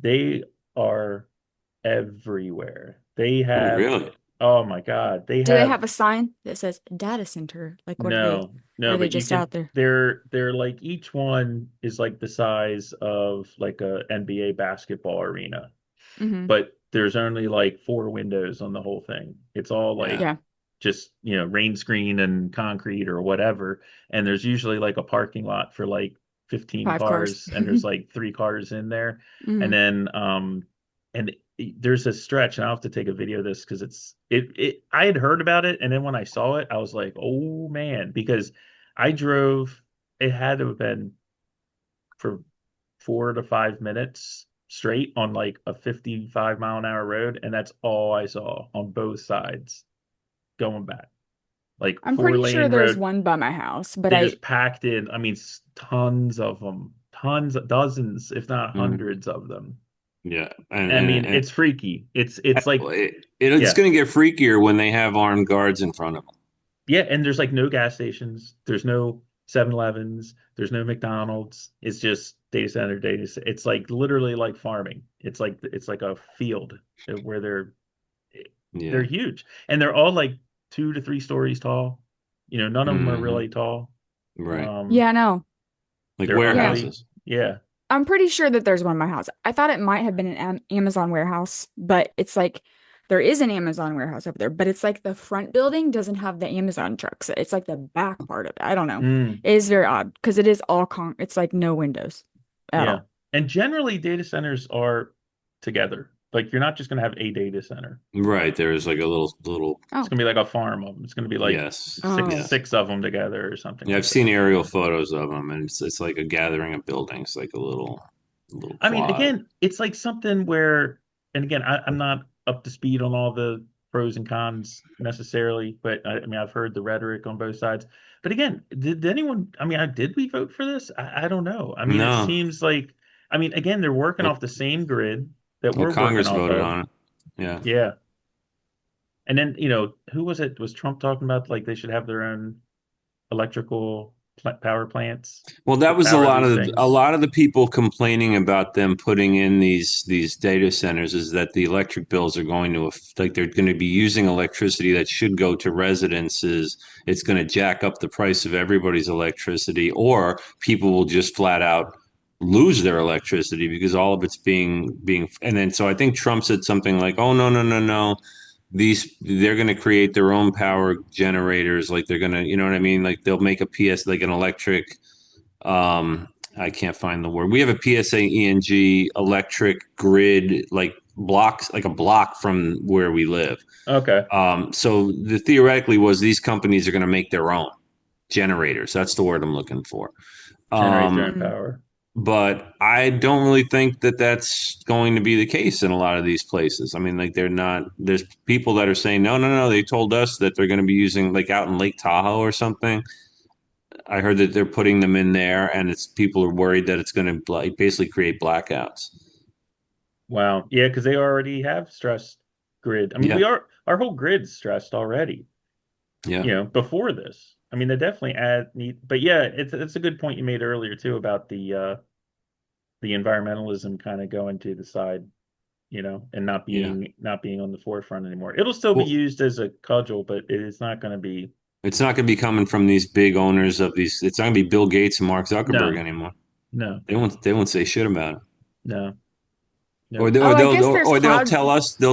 They are everywhere. They Oh, have, really? oh my God, they Do they have have a sign that says data center? Like what are they? no, Or no, are they but you just can. out there? They're like each one is like the size of like a NBA basketball arena, Hmm. but there's only like four windows on the whole thing. It's all Yeah. like Yeah. just, rain screen and concrete or whatever. And there's usually like a parking lot for like 15 Five cars. cars and there's like three cars in there. And Hmm. then and there's a stretch and I'll have to take a video of this because it I had heard about it and then when I saw it, I was like, oh man, because I drove it had to have been for 4 to 5 minutes straight on like a 55-mile-an-hour road, and that's all I saw on both sides going back. Like I'm four pretty sure lane there's road, one by my house, but they just packed in. I mean, tons of them, tons, dozens, if not Mhm. hundreds of them. Yeah. I mean, it's freaky. It's like, It's yeah, going to get freakier when they have armed guards in front of them. yeah, and there's like no gas stations, there's no 7-Elevens, there's no McDonald's. It's just data center, It's like literally like farming. It's like a field where they're Yeah. huge, and they're all like 2 to 3 stories tall. None of them are Hmm. really tall. Right. Yeah, no. Like They're Yeah. utterly, warehouses. yeah. I'm pretty sure that there's one in my house. I thought it might have been an Amazon warehouse, but it's like there is an Amazon warehouse over there, but it's like the front building doesn't have the Amazon trucks. It's like the back part of it. I don't know. Mm, It is very odd because it is all it's like no windows at yeah. all. And generally, data centers are together. Like you're not just going to have a data center. Right. There's like a little. It's Oh. going to be like a farm of them. It's going to be like Yes. six Oh. Yes. six of them together or something Yeah, I've like that. seen aerial photos of them, and it's like a gathering of buildings, like a little I mean, quad. again, it's like something where, and again, I'm not up to speed on all the pros and cons necessarily, but I mean, I've heard the rhetoric on both sides. But again, did anyone, I mean, did we vote for this? I don't know. I mean, it No. seems like, I mean, again, they're working Well, off the same grid that well, we're working Congress off voted of. on it. Yeah. Yeah. And then, who was it? Was Trump talking about like they should have their own electrical power plants Well, to that was power these a things? lot of the people complaining about them putting in these data centers is that the electric bills are going to like they're going to be using electricity that should go to residences. It's going to jack up the price of everybody's electricity, or people will just flat out lose their electricity because all of it's being and then so I think Trump said something like, "Oh no, they're going to create their own power generators, like they're going to, you know what I mean, like they'll make a PS like an electric I can't find the word. We have a PSA electric grid, like blocks, like a block from where we live. Okay. So the theoretically was these companies are going to make their own generators. That's the word I'm looking for. Generate their own Um, Mm. power. but I don't really think that that's going to be the case in a lot of these places. I mean, like they're not. There's people that are saying no. They told us that they're going to be using like out in Lake Tahoe or something. I heard that they're putting them in there, and it's people are worried that it's going to like basically create blackouts. Wow. Yeah, because they already have stressed grid. I mean, Yeah, our whole grid's stressed already, yeah, before this. I mean, they definitely add need, but yeah, it's a good point you made earlier too about the environmentalism kind of going to the side, and yeah. not being on the forefront anymore. It'll still be Well, used as a cudgel, but it is not going to be. it's not going to be coming from these big owners of these. It's not going to be Bill Gates and Mark Zuckerberg No, anymore. no, They won't say shit about it. no, Or no. they, Oh, I guess there's they'll cloud.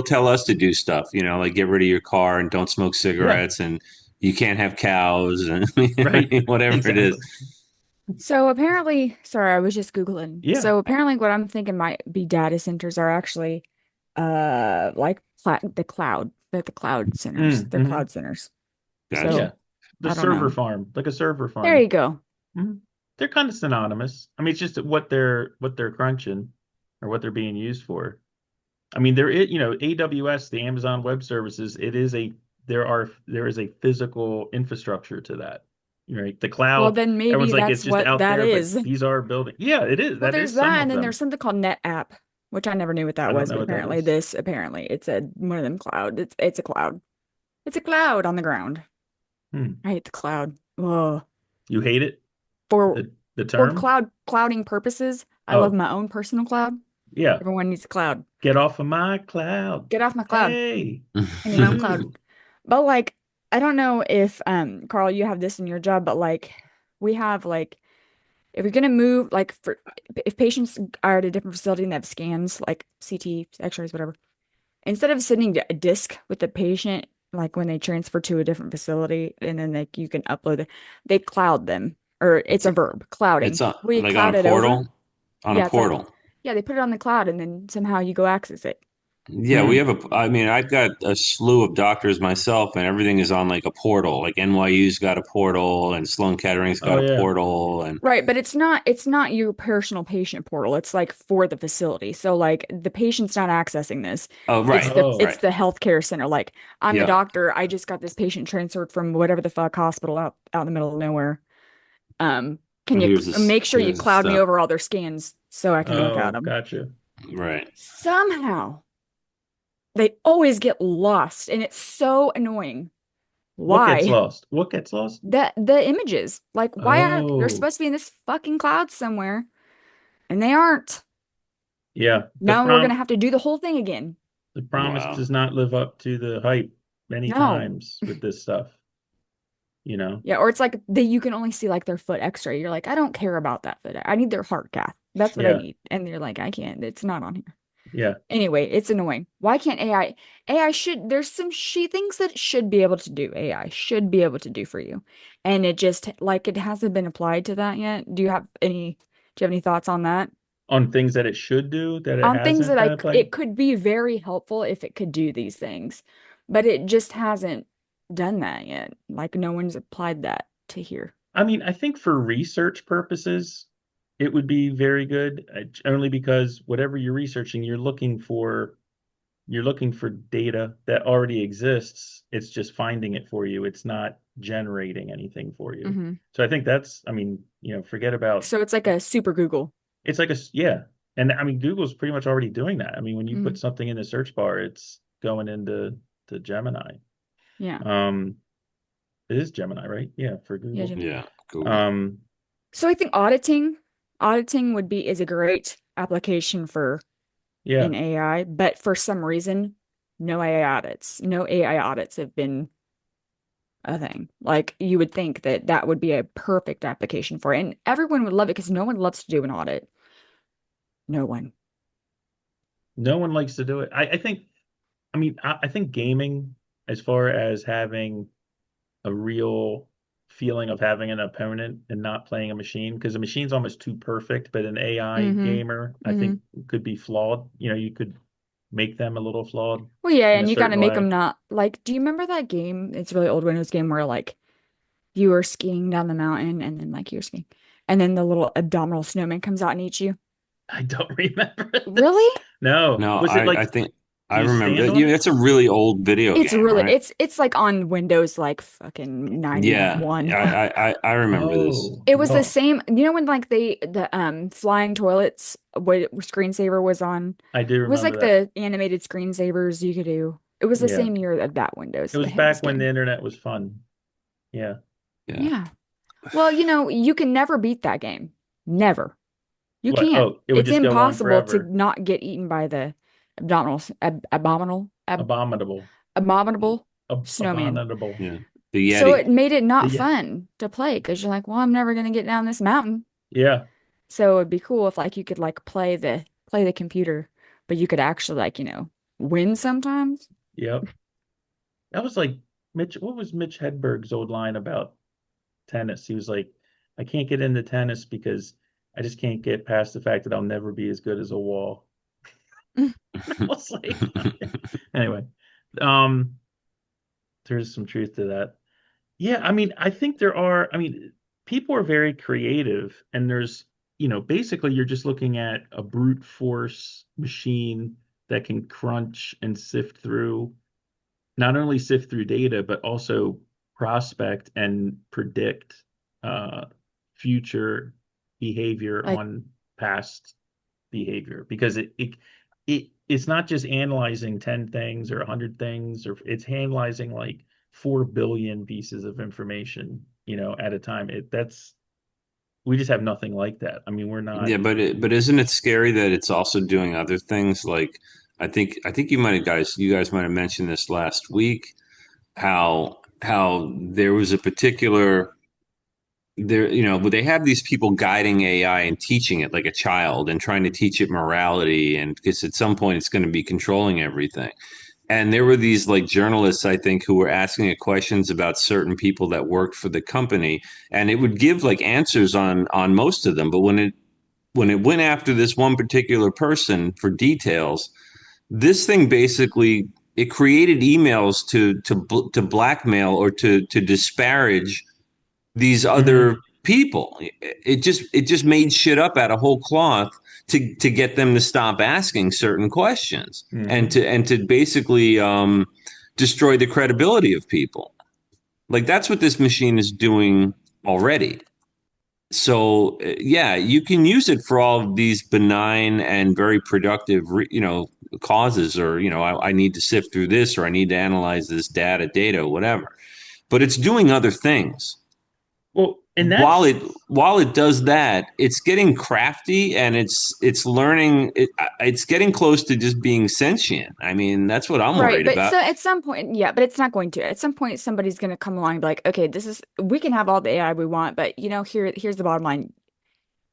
tell us to do stuff. You know, like get rid of your car and don't smoke Yeah, cigarettes and you can't have cows and right. whatever it is. Exactly. So apparently, sorry, I was just Googling. Yeah. So apparently what I'm thinking might be data centers are actually like pla the cloud centers. They're Mm-hmm. cloud centers. Gotcha. So Yeah. The I don't server know. farm, like a server There you farm. go. Mhm. They're kind of synonymous. I mean, it's just what they're crunching or what they're being used for. I mean, AWS, the Amazon Web Services, there is a physical infrastructure to that. Right? The Well, cloud, then maybe everyone's like it's that's just what out that there, but is. these are building. Yeah, it is. Well, That there's is some that, of and then there's them. something called NetApp, which I never knew what I that don't was, know but what that apparently is. it's a one of them cloud. It's a cloud. It's a cloud on the ground. Hmm. I hate the cloud. Whoa. You hate it? For The for term? clouding purposes, I love Oh, my own personal cloud. yeah. Everyone needs a cloud. Get off of my cloud. Get off my cloud. Hey, I need my own cloud. Sue. But like, I don't know if Carl, you have this in your job, but like we have like if you're gonna move like for if patients are at a different facility and they have scans like CT, X-rays, whatever, instead of sending a disc with the patient, like when they transfer to a different facility and then like you can upload it, they cloud them. Or it's It's a verb, it's clouding. We like on cloud a it over. portal. On a Yeah, it's like, portal. yeah, they put it on the cloud and then somehow you go access it. Yeah, we Hmm. have I mean, I've got a slew of doctors myself, and everything is on like a portal. Like NYU's got a portal, and Sloan Kettering's Oh got a yeah. portal, and Right, but it's not your personal patient portal. It's like for the facility. So like the patient's not accessing this. oh, It's right, Oh. it's right, the healthcare center. Like I'm the yeah. doctor. I just got this patient transferred from whatever the fuck hospital out in the middle of nowhere. Can And you make sure you here's the cloud me stuff. over all their scans so I can look at Oh, them? gotcha. Right. Somehow they always get lost, and it's so annoying. What gets Why? lost? What gets lost? The images. Like why are they're Oh, supposed to be in this fucking cloud somewhere and they aren't. yeah. Now we're gonna have to do the whole thing again. The promise Wow. does not live up to the hype many No. times with this stuff. you know? Yeah, or it's like you can only see like their foot X-ray. You're like, I don't care about that foot. I need their heart cath. That's what I Yeah, need. And they're like, I can't. It's not on here. yeah. Anyway, it's annoying. Why can't AI? AI should, there's some she things that it should be able to do. AI should be able to do for you. And it just like it hasn't been applied to that yet. Do you have any thoughts on that? On things that it should do that it On things hasn't that been applied. it could be very helpful if it could do these things, but it just hasn't done that yet. Like no one's applied that to here. I mean, I think for research purposes, it would be very good, only because whatever you're researching, you're looking for data that already exists. It's just finding it for you. It's not generating anything for you. Hmm. So I think that's, I mean, forget about So it's like a super Google. it's like yeah. And I mean, Google's pretty much already doing that. I mean, when you put Hmm. something in the search bar, it's going into to Gemini. Yeah. Um, it is Gemini, right? Yeah, for Yeah, Google. Gemini. Yeah, Google. Um, So I think auditing would be is a great application for yeah. an AI, but for some reason, no AI audits have been a thing. Like you would think that that would be a perfect application for it, and everyone would love it because no one loves to do an audit. No one. No one likes to do it. I think, I mean, I think gaming, as far as having a real feeling of having an opponent and not playing a machine, because a machine's almost too perfect, but an AI Hmm. gamer, I Hmm. think, could be flawed. You could make them a little flawed Well, yeah, in a and you got to certain make way. them not like. Do you remember that game? It's a really old Windows game where like you were skiing down the mountain and then like you're skiing, and then the little abdominal snowman comes out and eats you. I don't remember Really? this. No. No, Was it I like, think do I you remember stand that. on Yeah, it? that's a really old video It's game, really right? it's like on Windows like fucking Yeah, 91. I remember this. Oh, It was the no. same, when like the flying toilets what screensaver was on. I do It was remember like that. the animated screensavers you could do. It was the Yeah. same year of that It Windows. They was had this back when the game. internet was fun. Yeah. Yeah. Yeah. Well, you can never beat that game. Never. You What? can't. Oh, it would It's just go on impossible to forever. not get eaten by the Abominable. abominable snowman. Abominable. Yeah. The So Yeti. it made it not Yeah. fun to play because you're like, well, I'm never gonna get down this mountain. Yeah. So it'd be cool if like you could like play the computer, but you could actually like, win sometimes. Yep. That was like what was Mitch Hedberg's old line about tennis? He was like, I can't get into tennis because I just can't get past the fact that I'll never be as good as a wall. I was like, anyway, um, there's some truth to that. Yeah, I mean, I think I mean, people are very creative, and basically you're just looking at a brute force machine that can crunch and not only sift through data, but also prospect and predict uh, future behavior Like on past behavior because it's not just analyzing 10 things or 100 things, or it's analyzing like 4 billion pieces of information, at a time. We just have nothing like that. I mean, we're not. Yeah, but isn't it scary that it's also doing other things? Like I think you guys might have mentioned this last week, how there was a particular there, but they have these people guiding AI and teaching it like a child and trying to teach it morality, and because at some point it's going to be controlling everything. And there were these like journalists, I think, who were asking it questions about certain people that worked for the company, and it would give like answers on most of them. But when it went after this one particular person for details, this thing basically it created emails to blackmail or to disparage these Mhm, other people. It just made shit up out of whole cloth to get them to stop asking certain questions and mhm. to basically destroy the credibility of people. Like that's what this machine is doing already. So yeah, you can use it for all of these benign and very productive, causes, or I need to sift through this, or I need to analyze this data, whatever. But it's doing other things. Well, and while that's it while it does that, it's getting crafty and it's learning. It's getting close to just being sentient. I mean, that's what I'm Right, worried but about. so at some point, yeah, but it's not going to. At some point, somebody's going to come along and be like, okay, this is we can have all the AI we want, but here's the bottom line.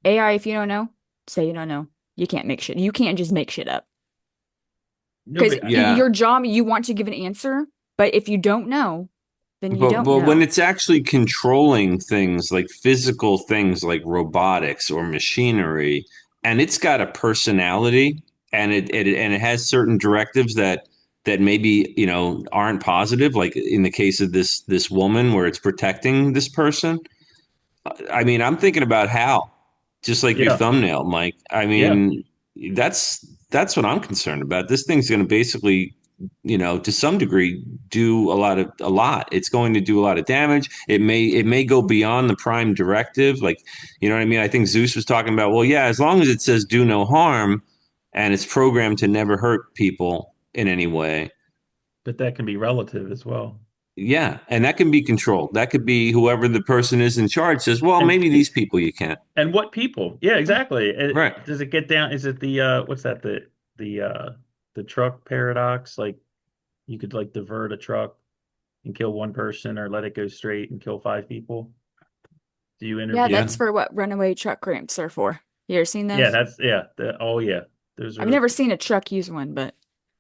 AI, if you don't know, say you don't know. You can't make shit. You can't just make shit up. no, Because but Yeah, your job, you want to give an answer, but if you don't know, then you don't but when know. it's actually controlling things like physical things like robotics or machinery, and it's got a personality, and it has certain directives that maybe aren't positive, like in the case of this woman where it's protecting this person. I mean, I'm thinking about how, just like your yeah, thumbnail, Mike. I yeah. mean, that's that's what I'm concerned about. This thing's going to basically, to some degree, do a lot. It's going to do a lot of damage. It may go beyond the prime directive. Like, you know what I mean? I think Zeus was talking about, well, yeah, as long as it says do no harm and it's programmed to never hurt people in any way. But that can be relative as well. Yeah, and that can be controlled. That could be whoever the person is in charge says, well, And maybe these people you can't. and what people? Yeah, exactly. Right. Does it get down? Is it the what's that? The truck paradox? Like you could like divert a truck and kill one person, or let it go straight and kill five people. Do you Yeah, intervene? that's Yeah. for what runaway truck ramps are for. You ever seen Yeah, those? that's yeah. Oh yeah, those I've are. never seen a truck use one, but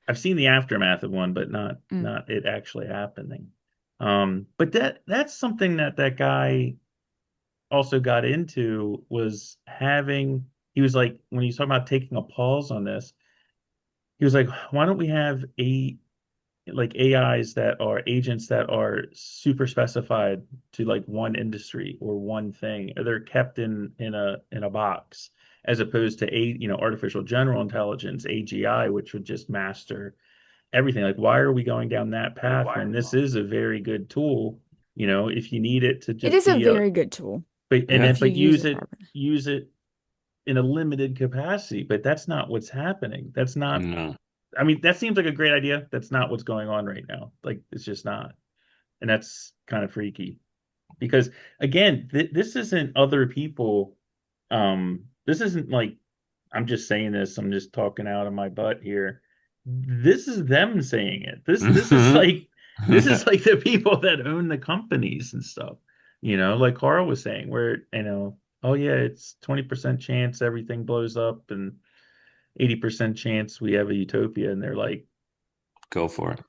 I've seen the aftermath of one, but not mm. not it actually happening. But that's something that guy also got into was having. He was like when he's talking about taking a pause on this, he was like, why don't we have AIs that are agents that are super specified to like one industry or one thing. They're kept in a box as opposed to artificial general intelligence, AGI, which would just master everything. Like, why are we going down that path when this is a very good tool? If you need it to It just is a be very good tool Yeah. if you but use use it it properly. use it in a limited capacity. But that's not what's happening. That's not No. I mean, that seems like a great idea. That's not what's going on right now. Like, it's just not. And that's kind of freaky because, again, this isn't other people. This isn't like I'm just saying this. I'm just talking out of my butt here. This is them saying it. This is like the people that own the companies and stuff. Like Carl was saying, where oh yeah, it's 20% chance everything blows up and 80% chance we have a utopia. And they're like, Go for it.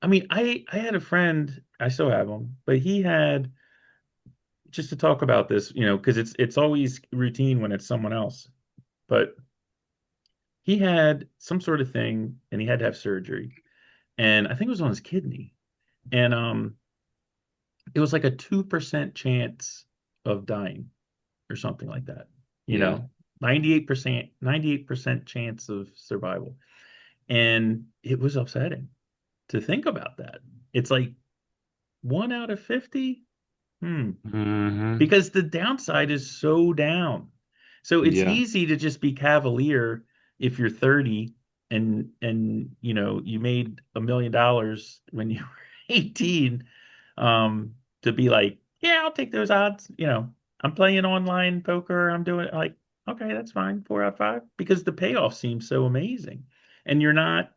I mean, I had a friend, I still have him, but he had just to talk about this, because it's always routine when it's someone else. But he had some sort of thing and he had to have surgery. And I think it was on his kidney. And it was like a 2% chance of dying or something like that. You Yeah. know, 98% chance of survival. And it was upsetting to think about that. It's like 1 out of 50. Hmm. Because the downside is so down. So it's Yeah. easy to just be cavalier if you're 30 and you made $1 million when you were 18, to be like, yeah, I'll take those odds. I'm playing online poker. I'm doing like, okay, that's fine. 4 out of 5 because the payoff seems so amazing, and you're not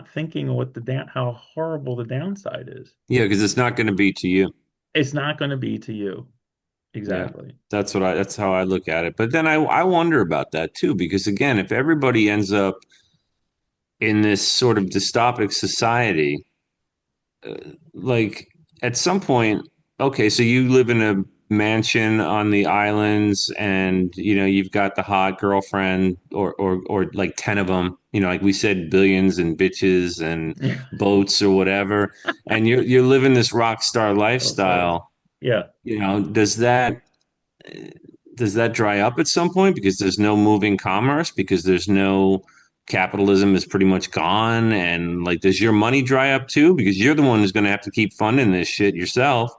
thinking what how horrible the downside is. Yeah, because it's not going to be to you. It's not going to be to you. Yeah. Exactly. That's how I look at it. But then I wonder about that too, because again, if everybody ends up in this sort of dystopic society, like at some point, okay, so you live in a mansion on the islands and you've got the hot girlfriend or like 10 of them, like we said, billions and bitches and Yeah. boats or whatever, and you're living this rock star Well said. lifestyle. Yeah. Does that dry up at some point because there's no moving commerce, because there's no capitalism is pretty much gone, and like does your money dry up too because you're the one who's going to have to keep funding this shit yourself?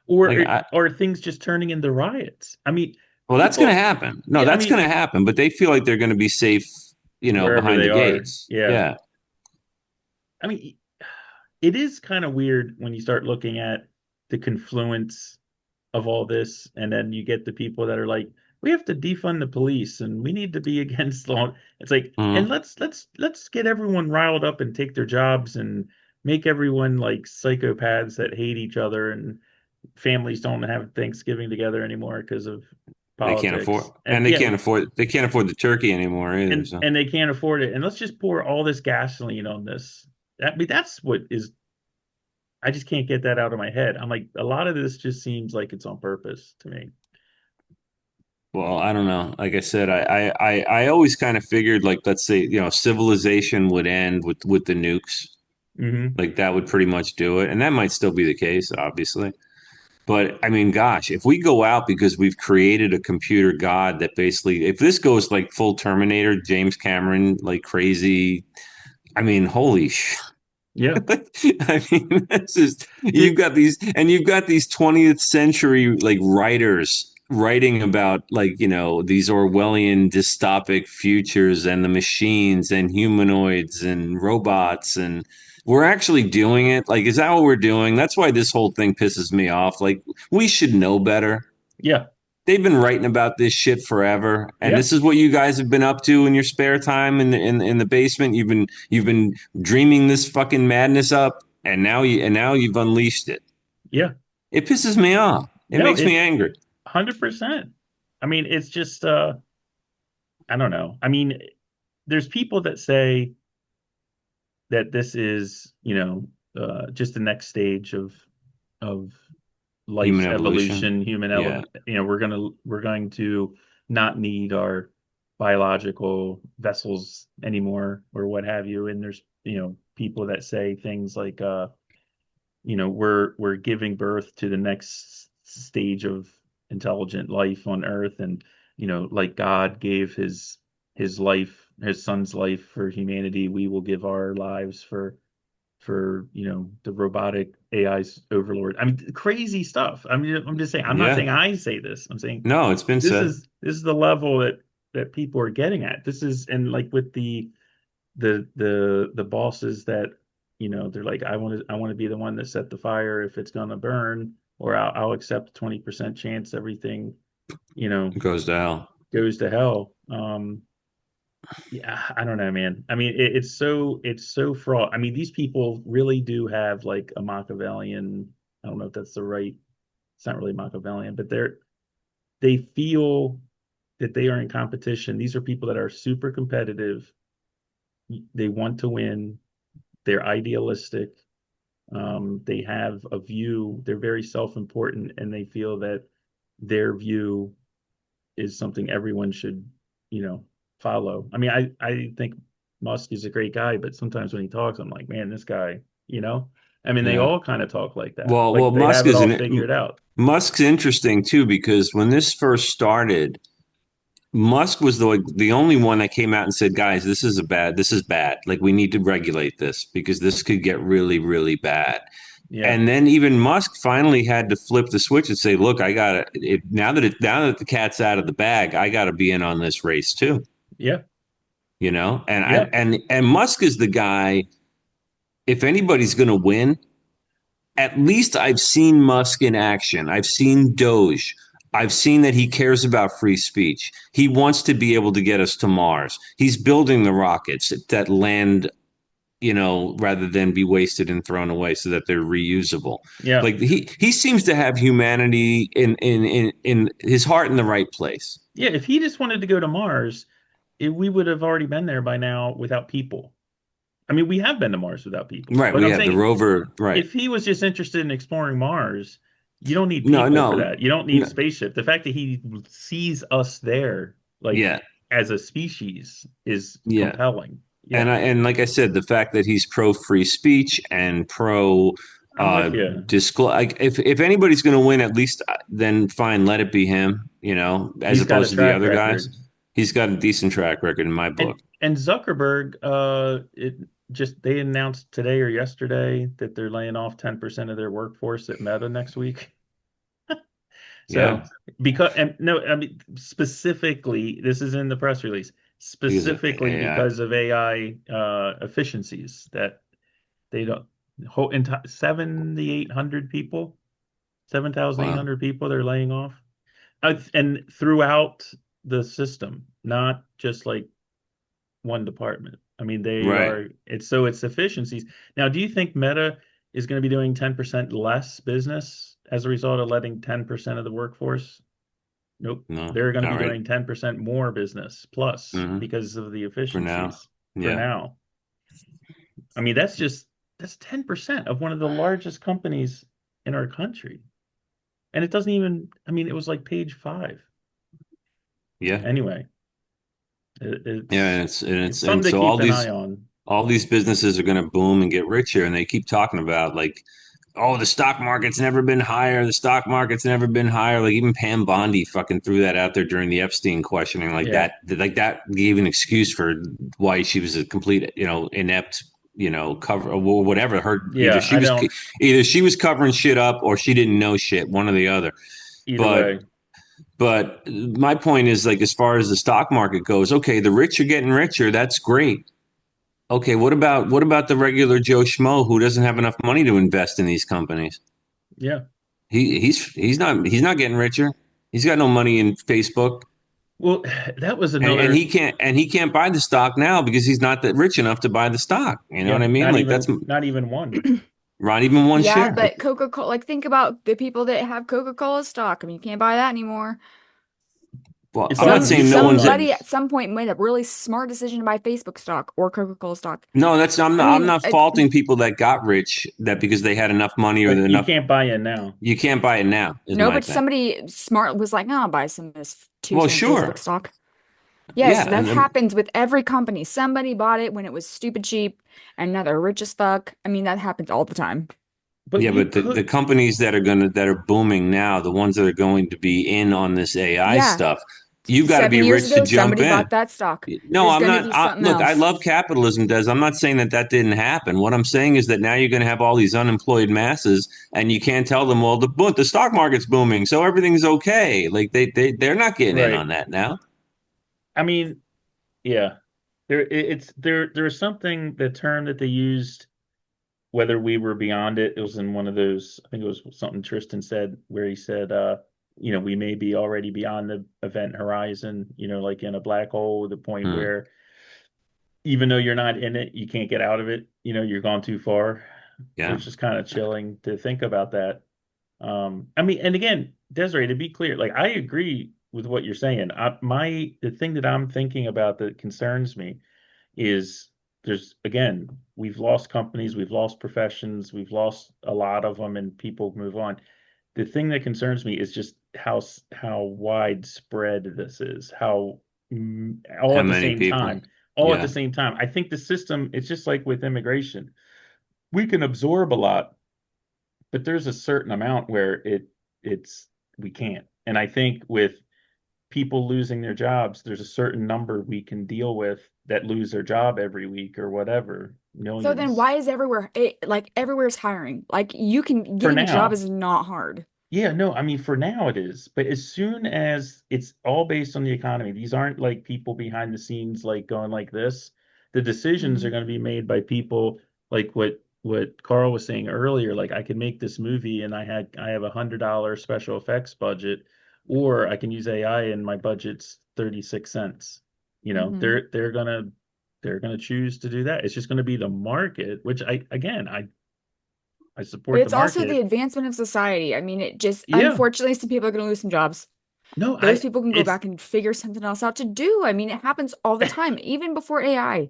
Like Or things just turning into riots. I mean, well, that's going to people, happen. No, yeah, I that's going mean, to happen, but they feel like they're going to be safe, wherever behind they the are. gates. Yeah. Yeah. I mean, it is kind of weird when you start looking at the confluence. of all this, and then you get the people that are like, we have to defund the police and we need to be against law. It's like, and Mhm. let's get everyone riled up and take their jobs and make everyone like psychopaths that hate each other, and families don't have Thanksgiving together anymore because of They can't afford, politics. And and yeah, they can't afford the turkey anymore either. and So, and they can't afford it. And let's just pour all this gasoline on this. I mean, that's what is. I just can't get that out of my head. I'm like, a lot of this just seems like it's on purpose to me. well, I don't know. Like I said, I always kind of figured, like, let's say, civilization would end with the nukes. Hmm. Like that would pretty much do it, and that might still be the case, obviously. But I mean, gosh, if we go out because we've created a computer god that basically, if this goes like full Terminator, James Cameron, like crazy, I mean, holy sh! Yeah. I mean, that's just Did you've got these 20th century like writers writing about like these Orwellian dystopic futures and the machines and humanoids and robots, and we're actually doing it. Like, is that what we're doing? That's why this whole thing pisses me off. Like, we should know better. yeah. They've been writing about this shit forever, and Yeah. this is what you guys have been up to in your spare time in the basement. You've been dreaming this fucking madness up, and now you've unleashed it. Yeah. It pisses me off. It No, makes me it angry. 100%. I mean, it's just I don't know. I mean, there's people that say that this is, just the next stage of Human life's evolution. evolution, human Yeah, we're going to not need our biological vessels anymore or what have you. And there's, people that say things like we're giving birth to the next stage of intelligent life on Earth, and like God gave his life, his son's life for humanity, we will give our lives for the robotic AI's overlord. I mean, crazy stuff. I mean, I'm just saying. I'm not yeah. saying I say this. I'm saying No, it's been this said. is this is the level that people are getting at. This is, and like with the bosses that they're like, I want to be the one that set the fire if it's gonna burn, or I'll accept 20% chance everything you know It goes to hell. goes to hell. Yeah, I don't know, man. I mean, it's so fraught. I mean, these people really do have like a Machiavellian. I don't know if that's the right. It's not really Machiavellian, but they feel that they are in competition. These are people that are super competitive. They want to win. They're idealistic. They have a view. They're very self-important, and they feel that their view is something everyone should, you know, follow. I mean, I think Musk is a great guy, but sometimes when he talks, I'm like, man, this guy, I mean, they Yeah. all kind of talk like that. Well, Like they have it all figured out. Musk's interesting too because when this first started, Musk was the only one that came out and said, "Guys, this is bad. Like we need to regulate this because this could get really, really bad." Yeah. And then even Musk finally had to flip the switch and say, "Look, I got to now that the cat's out of the bag, I got to be in on this race too." Yeah. And Yeah. Musk is the guy. If anybody's going to win, at least I've seen Musk in action. I've seen Doge. I've seen that he cares about free speech. He wants to be able to get us to Mars. He's building the rockets that land, rather than be wasted and thrown away so that they're reusable. Yeah. Like he seems to have humanity in his heart in the right place. Yeah. If he just wanted to go to Mars, we would have already been there by now without people. I mean, we have been to Mars without people. Right. But We I'm have the saying rover. Right. if he was just interested in exploring Mars, you don't need No, people for no, that. You don't need no. spaceship. The fact that he sees us there, like Yeah. as a species, is Yeah. compelling. Yeah, And like I said, the fact that he's pro free speech and pro I'm with you. disclose. Like, if anybody's going to win, at least then fine, let it be him. As He's got a opposed to the track other guys. record. He's got a decent track record in my book. And Zuckerberg, it just they announced today or yesterday that they're laying off 10% of their workforce at Meta next week. Yeah, So because and no, I mean specifically, this is in the press release, because of specifically AI. because of AI efficiencies that they don't whole entire 7,800 people. Wow. 7,800 people they're laying off. And throughout the system, not just like one department. I mean, they Right. are, it's efficiencies. Now, do you think Meta is going to be doing 10% less business as a result of letting 10% of the workforce? Nope. No, They're going to not be right. doing 10% more business plus Hmm. because of the For now. efficiencies for Yeah. now. I mean, that's 10% of one of the largest companies in our country. And it doesn't even, I mean, it was like page five. Yeah. Anyway, Yeah. it's And it's something to so keep an eye on. all these businesses are going to boom and get richer, and they keep talking about like, oh, the stock market's never been higher. The stock market's never been higher. Like even Pam Bondi fucking threw that out there during the Epstein questioning. Yeah. Like that gave an excuse for why she was a complete, inept, cover or whatever. Yeah, I don't, Either she was covering shit up or she didn't know shit. One or the other. either But way. my point is like as far as the stock market goes, okay, the rich are getting richer. That's great. Okay, what about the regular Joe Schmo who doesn't have enough money to invest in these companies? Yeah. He's not getting richer. He's got no money in Facebook, Well, that was and another, he can't buy the stock now because he's not that rich enough to buy the stock. You know what yeah, I mean? Like that's not even one. not even one Yeah, share. but Coca-Cola, like think about the people that have Coca-Cola stock. I mean, you can't buy that anymore. Well, It's I'm all not saying no mutual one's. Somebody at funds. some point made a really smart decision to buy Facebook stock or Coca-Cola stock. No, that's I'm I not. I'm mean, not faulting people that got rich that because they had enough money or But you enough. can't buy in now. You can't buy it now. Is no, my but thing. somebody smart was like, "No, I'll buy some of this Well, 2 cent Facebook sure, stock." Yes, yeah, that happens with every company. Somebody bought it when it was stupid cheap, and now they're rich as fuck. I mean, that happens all the time. But yeah, you but the could, companies that are booming now, the ones that are going to be in on this AI Yeah, stuff, you've got to be 7 years rich to ago, jump somebody in. bought that stock. No, There's I'm going to not. be something Look, I else. love capitalism, Des. I'm not saying that didn't happen. What I'm saying is that now you're going to have all these unemployed masses, and you can't tell them, well, the stock market's booming, so everything's okay. Like they're not getting in right. on that now. I mean, yeah. There's something, the term that they used, whether we were beyond it, it was in one of those, I think it was something Tristan said where he said, we may be already beyond the event horizon, like in a black hole, the point Hmm. where even though you're not in it, you can't get out of it. You're gone too far. Yeah. It's just kind of chilling to think about that. I mean, and again, Desiree, to be clear, like I agree with what you're saying. The thing that I'm thinking about that concerns me is we've lost companies, we've lost professions, we've lost a lot of them, and people move on. The thing that concerns me is just how widespread this is, how all How at the many same people? time, all at the Yeah. same time. I think the system, it's just like with immigration. We can absorb a lot, but there's a certain amount where it's we can't. And I think with people losing their jobs, there's a certain number we can deal with that lose their job every week or whatever, So then millions why is everywhere's hiring? Like you can for getting a job now. is not hard. Yeah, no, I mean for now it is, but as soon as it's all based on the economy, these aren't like people behind the scenes like going like this. The decisions are Mhm. going to be made by people like what Carl was saying earlier. Like I can make this movie and I have $100 special effects budget, or I can use AI and my budget's 36 cents. Mhm. They're gonna choose to do that. It's just gonna be the market, which I But support the it's also the market. advancement of society. I mean, it just Yeah, unfortunately some people are going to lose some jobs. no, Those I people can go it's back and figure something else out to do. I mean, it happens all the time, even before AI.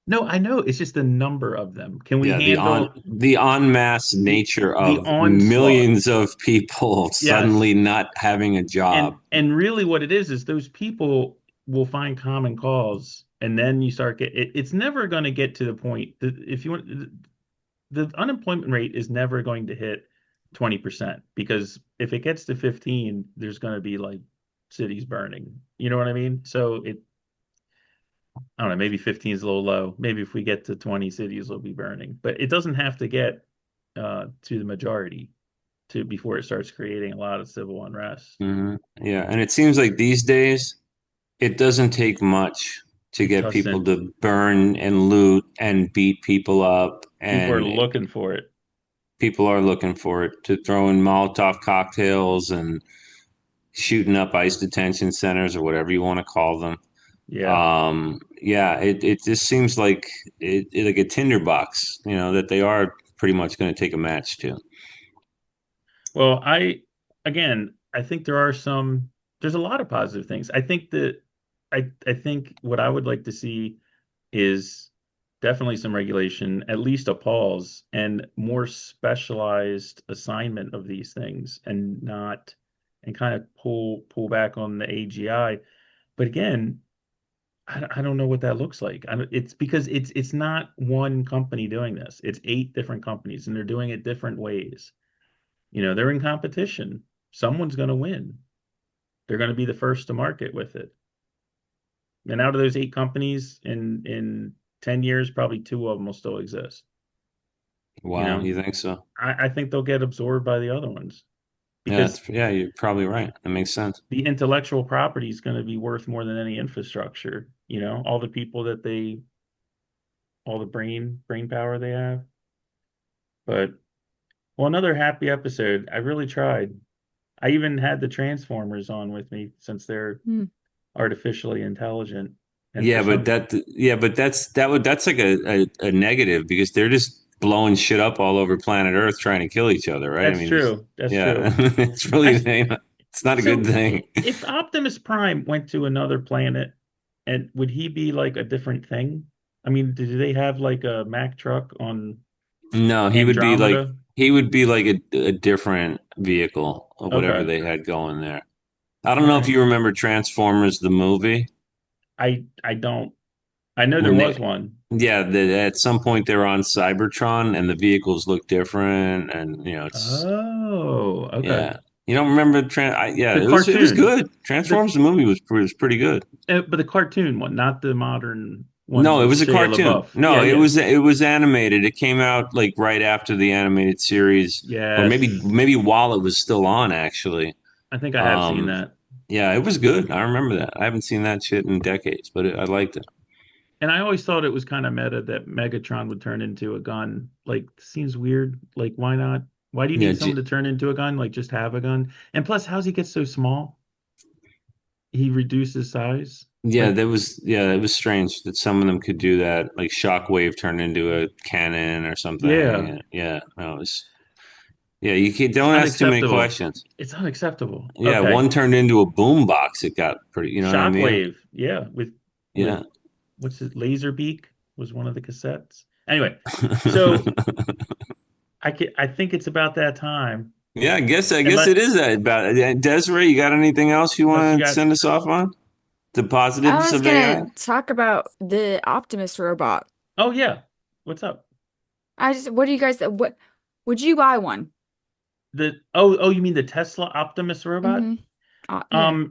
No, I know. It's just the number of them. Can we Yeah, handle the en masse nature the of onslaught? millions of people Yes. suddenly not having a job. And really what it is those people will find common cause, and then you start it's never going to get to the point that if you want the unemployment rate is never going to hit 20%, because if it gets to 15, there's going to be like cities burning. You know what I mean? So I don't know, maybe 15 is a little low. Maybe if we get to 20, cities will be burning. But it doesn't have to get to the majority to before it starts creating a lot of civil unrest. Yeah, and it seems like these days it doesn't take much to It get people doesn't. to burn and loot and beat people up People are and looking for it. People are looking for it to throw in Molotov cocktails and shooting up ICE detention centers or whatever you want to call them. Yeah. Yeah, it just seems like like a tinderbox, that they are pretty much going to take a match to. Well, again, I think there's a lot of positive things. I think what I would like to see is definitely some regulation, at least a pause and more specialized assignment of these things and not, and kind of pull back on the AGI. But again, I don't know what that looks like. It's because it's not one company doing this. It's eight different companies and they're doing it different ways. They're in competition. Someone's going to win. They're going to be the first to market with it. And out of those eight companies, in 10 years, probably two of them will still exist. You Wow, know, you think so? I think they'll get absorbed by the other ones because Yeah, you're probably right. That makes sense. the intellectual property is going to be worth more than any infrastructure. All the people all the brain power they have. But well, another happy episode. I really tried. I even had the Transformers on with me since they're Hmm. artificially intelligent. And for Yeah, but some, that's like a negative because they're just blowing shit up all over planet Earth trying to kill each other, right? I that's mean, true. That's yeah, true. it's really, I it's not a good so thing. if Optimus Prime went to another planet, and would he be like a different thing? I mean, do they have like a Mack truck on No, Andromeda? he would be like a different vehicle or whatever Okay. they had going there. I All don't know if right. you remember Transformers the movie I don't. I know there when was they one. yeah, at some point they were on Cybertron and the vehicles look different and it's Oh, okay. yeah. You don't remember yeah, The it was cartoon. good. The Transformers the movie was pretty good. but the cartoon one, not the modern one No, it with was a Shia cartoon. LaBeouf. No, Yeah, yeah. it was animated. It came out like right after the animated series or Yes. maybe while it was still on actually. I think I have seen Um that. yeah, it was good. I remember that. I haven't seen that shit in decades, but I liked it. And I always thought it was kind of meta that Megatron would turn into a gun. Like, seems weird. Like, why not? Why do you Yeah, need someone to turn into a gun? Like, just have a gun. And plus, how's he get so small? He reduces size. Like, yeah, it was strange that some of them could do that. Like Shockwave turned into a cannon or yeah, something. Yeah, no, it was yeah, it's don't ask too many unacceptable. questions. It's unacceptable. Yeah, Okay. one turned into a boom box. It got pretty, you know what I mean? Shockwave. Yeah, with Yeah. what's it? Laserbeak was one of the cassettes. Anyway, so I think it's about that time. Yeah, I guess it Unless is that about it. Desiree, you got anything else you unless you want to got send us off on? The I positives was of AI? gonna talk about the Optimus robot. oh yeah. What's up? What do you guys, what, would you buy one? You mean the Tesla Optimus robot? Mm-hmm. Yeah.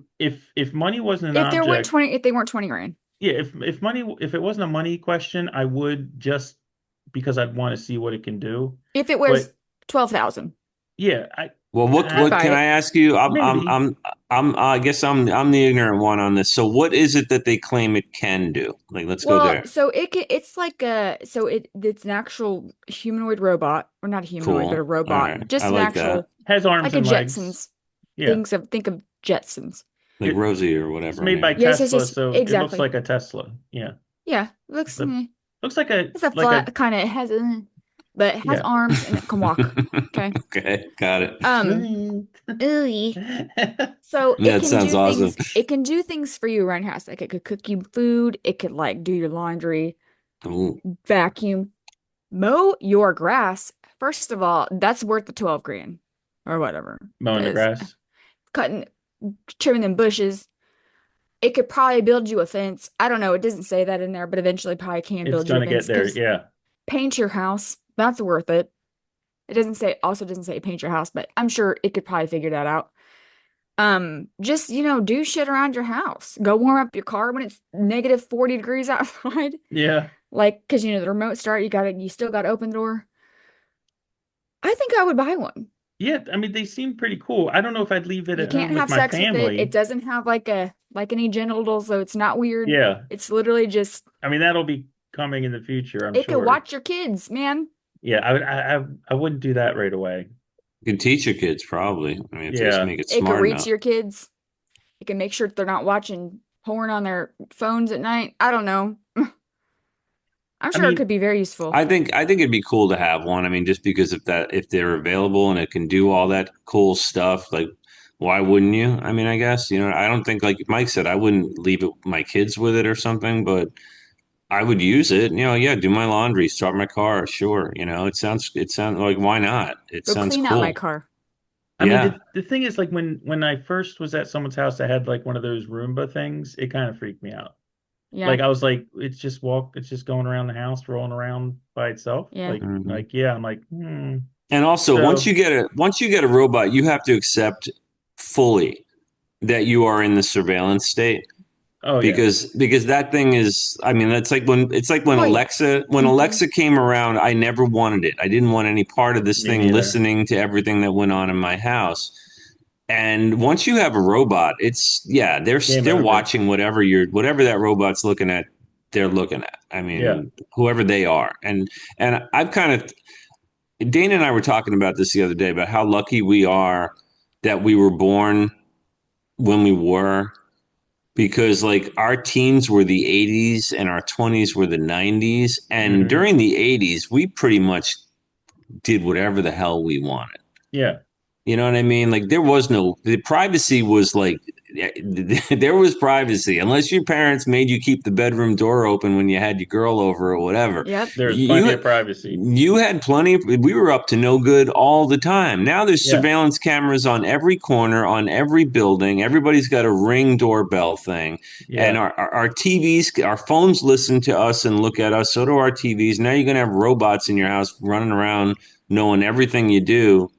If money wasn't an object, If they weren't 20 grand. yeah, if it wasn't a money question, I would, just because I'd want to see what it can do. If it was But 12,000, yeah, Well, I'd what buy can I it. ask you? maybe. I guess I'm the ignorant one on this. So what is it that they claim it can do? Like, let's go Well, there. so it's like it's an actual humanoid robot, or not a humanoid, but a Cool. All robot, right. I just an like that. actual, Has arms like a and legs. Jetsons. Yeah. Think of Jetsons. Like It Rosie or it's whatever her made by name is. Tesla, so it looks Exactly. like a Tesla. Yeah. Yeah, looks But looks like it's a a flat kind of, it has but it has yeah. arms and it can walk. Okay. Okay, got it. Um, ooey. So That sounds awesome. it can do things for you around your house. Like it could cook you food, it could like do your laundry, Ooh, vacuum, mow your grass. First of all, that's worth the 12 grand or whatever. Mowing the Because grass. cutting, trimming them bushes, it could probably build you a fence. I don't know. It doesn't say that in there, but eventually probably can It's build you a gonna get fence. there. Because Yeah. paint your house, that's worth it. Also doesn't say paint your house, but I'm sure it could probably figure that out. Just, do shit around your house. Go warm up your car when it's negative 40 degrees outside. Yeah. Like, because the remote start, you still gotta open the door. I think I would buy one. Yeah, I mean they seem pretty cool. I don't know if I'd leave it You at can't home with have my sex with it. It family. doesn't have like any genitals, so it's not weird. Yeah. It's literally just I mean that'll be coming in the future, I'm it could sure. watch your kids, man. Yeah, I wouldn't do that right away. You can teach your kids probably. I mean, if they just Yeah. make it It could smart reach enough. your kids. It can make sure they're not watching porn on their phones at night. I don't know. I'm I sure it could mean, be very useful. I think it'd be cool to have one. I mean, just because if they're available and it can do all that cool stuff, like why wouldn't you? I mean, I guess, I don't think like Mike said, I wouldn't leave my kids with it or something, but I would use it. Yeah, do my laundry, start my car, sure. It sounds like why not? It Go sounds clean out my cool. car. I mean, Yeah. the thing is, like when I first was at someone's house that had like one of those Roomba things, it kind of freaked me out. Yeah, Like I was like, it's just going around the house, rolling around by itself. yeah. Mhm. Yeah, I'm like, hmm. And also, once So, you get a robot, you have to accept fully that you are in the surveillance state. oh yeah, Because that thing is, I mean, it's like when Oh yeah. Hmm. Alexa came around, I never wanted it. I didn't want any part of this me thing neither. listening to everything that went on in my house. And once you have a robot, Game they're over. watching whatever that robot's looking at, they're looking at. I Yeah. mean, whoever they are. And I've kind of Dana and I were talking about this the other day about how lucky we are that we were born when we were, because like our teens were the 80s and our 20s were the 90s, and Hmm. during the 80s we pretty much did whatever the hell we wanted. Yeah. You know what I mean? Like the privacy was like there was privacy unless your parents made you keep the bedroom door open when you had your girl over or whatever. Yep. There's plenty You of privacy. you had plenty of, we were up to no good all the time. Now there's Yeah. surveillance cameras on every corner, on every building. Everybody's got a Ring doorbell thing. And Yeah. our TVs, our phones listen to us and look at us. So do our TVs. Now you're going to have robots in your house running around knowing everything you do.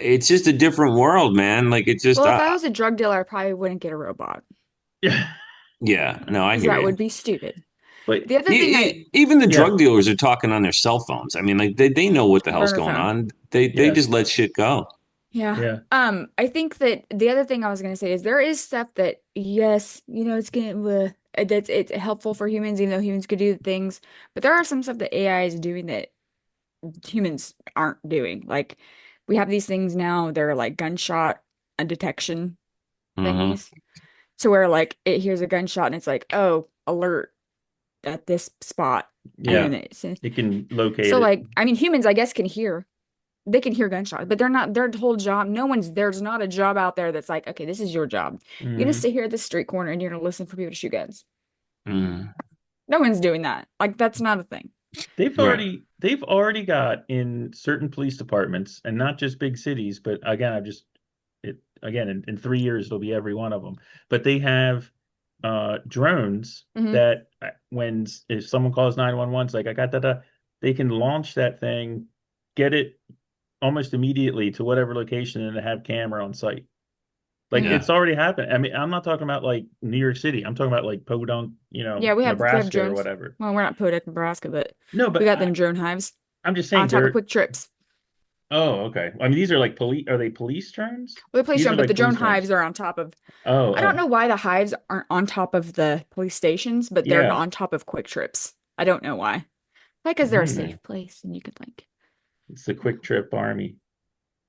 It's just a different world, man. Like it just, Well, if I was a drug dealer, I probably wouldn't get a robot Yeah. yeah, no, I because hear that you. would be stupid. But The other thing Even the yeah. drug dealers are talking on their cell phones. I mean, like they know what the hell's burner going phone. on. They Yeah. just let shit go. Yeah. Yeah. I think that the other thing I was gonna say is there is stuff that yes, it's gonna that's it's helpful for humans, even though humans could do things, but there are some stuff that AI is doing that humans aren't doing. Like we have these things now, they're like gunshot detection Hmm. thingies. To where like it hears a gunshot and it's like, oh, alert at this spot. And Yeah. then it's It can locate so it. like I mean humans I guess can hear. They can hear gunshots, but they're not their whole job. There's not a job out there that's like, okay, this is your job. You're gonna Hmm. sit here at this street corner and you're gonna listen for people to shoot guns. Mm. No one's doing that. Like that's not a thing. Right. They've already got in certain police departments, and not just big cities, but again, I've just it again in 3 years it'll be every one of them. But they have drones Hmm. that when if someone calls 911, it's like I got that, they can launch that thing, get it almost immediately to whatever location, and have camera on site. Like Hmm. it's Yeah. already happened. I mean, I'm not talking about like New York City. I'm talking about like Podunk, Yeah, we have Nebraska or drones. whatever. Well, we're not Podunk, Nebraska, but No, we but got them drone hives I'm just on saying top of they're. quick trips. Oh, okay. I mean, these are like police. Are they police drones? Well, the police These are drone, but the like drone police hives drones. are on top of. Oh, I don't oh, know why the hives aren't on top of the police stations, but they're yeah. on top of quick trips. I don't know why. Like, because they're a Hmm. safe place and you could like It's the Quick Trip Army.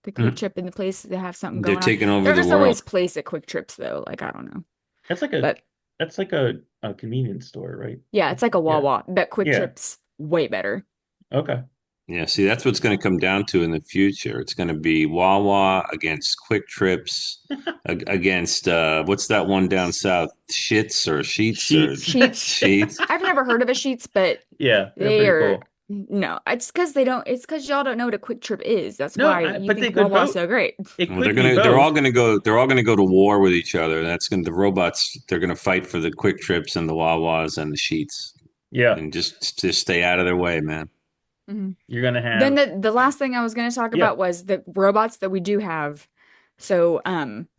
the quick Mm. trip in the place they have something They're going on. taking over They're the just always world. placed at quick trips though. Like I don't know. That's like a But that's like a convenience store, right? yeah, it's like a Yeah. Wawa. But quick Yeah. trips way better. Okay. Yeah, see, that's what's going to come down to in the future. It's going to be Wawa against Quick Trips, against what's that one down south? Shits or Sheets or Sheets. Sheets. Sheets. I've never heard of a Sheets, but Yeah, they're they pretty are cool. no, it's because they don't it's because y'all don't know what a quick trip is. That's No, why you but they think could Wawa's both. so great. It Well, could be they're all both. gonna go to war with each other. The robots. They're gonna fight for the Quick Trips and the Wawas and the Sheets, Yeah. and just stay out of their way, man. Mhm. You're gonna Then have. the last thing I was going to talk Yeah. about was the robots that we do have. So,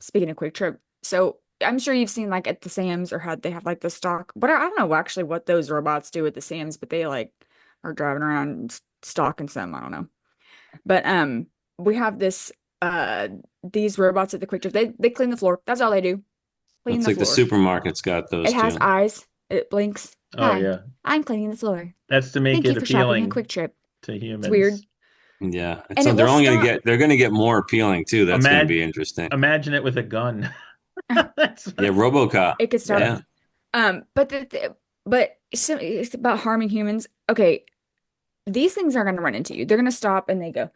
speaking of Quick Trip, so I'm sure you've seen like at the Sam's or how they have like the stock. But I don't know actually what those robots do at the Sam's, but they like are driving around stalking some. I don't know. But we have these robots at the Quick Trip. They clean the floor. That's all they do. Clean It's the like the floor. supermarket's got It those has too. eyes. It blinks. Oh Hi, yeah. I'm cleaning the floor. That's to make Thank you it for shopping at appealing Quick Trip. to It's weird. humans. Yeah. And And so it will stop. they're going to get more appealing too. That's going to Imagine be interesting. imagine it with a gun. That's Yeah. RoboCop. It could stop. Yeah. But it's about harming humans. Okay, these things are gonna run into you. They're gonna stop and they go.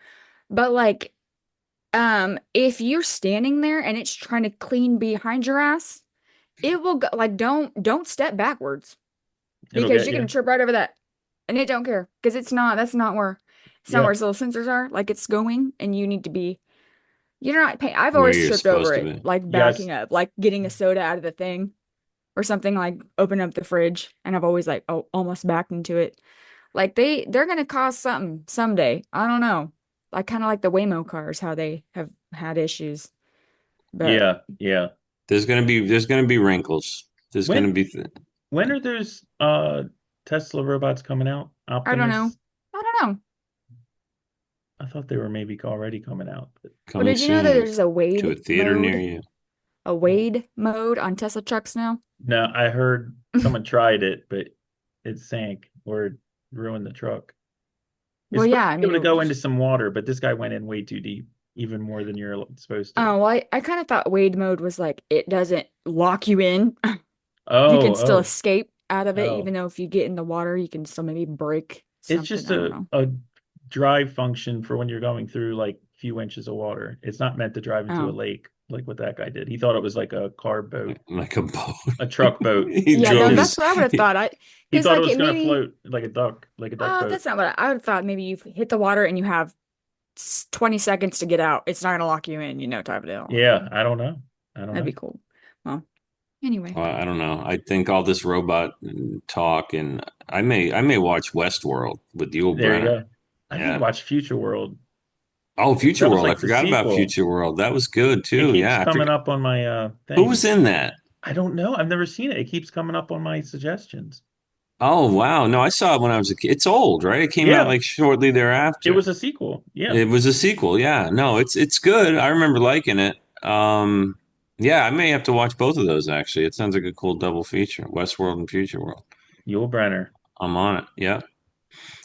But like, if you're standing there and it's trying to clean behind your ass, it will go like don't step backwards It'll because get you're gonna you. trip right over that. And it don't care because that's not where Yeah. its little sensors are. Like it's going and you need to be you're not paying. I've Where always you're tripped over supposed to it, be. like Yes. backing up, like getting a soda out of the thing or something, like open up the fridge, and I've always like almost backed into it. Like they're gonna cause something someday. I don't know. Like kind of like the Waymo cars, how they have had issues. But Yeah. Yeah. There's going to be wrinkles. There's going to When be when are those Tesla robots coming out? I don't know. Optimus? I don't know. I thought they were maybe already coming out. But Well, coming did you know that soon there's a to a Wade theater near mode? you. A Wade mode on Tesla trucks now? no, I heard someone tried it, but it sank or ruined the truck. It's Well, supposed yeah, to I be able mean, to go into some water, but this guy went in way too deep, even more than you're supposed to. oh, well, I kind of thought Wade mode was like it doesn't lock you in. You can Oh, still oh, escape out of it, oh. even though if you get in the water, you can still maybe break It's something. just I don't know. a drive function for when you're going through like few inches of water. It's not meant to drive into a Oh, lake like what that guy did. He thought it was like a car boat, Like a boat. a truck boat. He yeah, It drove no, just that's his what I would have thought. he Because thought it like was it gonna maybe, float like a duck boat. that's not what I would have thought. Maybe you hit the water and you have 20 seconds to get out. It's not gonna lock you in, type of deal. Yeah, I don't know. I don't That'd be know. cool. Well, anyway, I don't know. I think all this robot talk, and I may watch Westworld with Yul There you Brenner. go. I need to Yeah. watch Future World. Oh, Future That was World. I like the forgot about sequel. Future World. That was good It too. keeps Yeah, I coming forget up on my who was thing. in that. I don't know. I've never seen it. It keeps coming up on my suggestions. Oh, wow. No, I saw it when I was a kid. It's old, right? It came out Yeah, like shortly it thereafter. was a sequel. Yeah. It was a sequel. Yeah. No, it's good. I remember liking it. Yeah, I may have to watch both of those actually. It sounds like a cool double feature. Westworld and Future World. Yul Brenner. I'm on it. Yeah.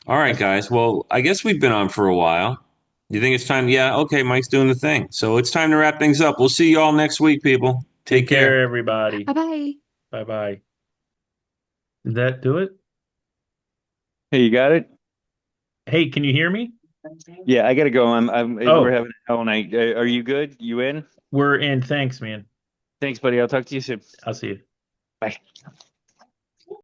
All right, That's, guys. Well, I guess we've been on for a while. You think it's time? Yeah, okay, Mike's doing the thing. So it's time to wrap things up. We'll see you all next week, people. take Take care, care. everybody. bye bye. Bye bye. Did that do it? Hey, you got it? Hey, can you hear me? Yeah, I gotta go. We're Oh, having a hell night. Are you good? You in? we're in. Thanks, man. Thanks, buddy. I'll talk to you soon. I'll see you. Bye.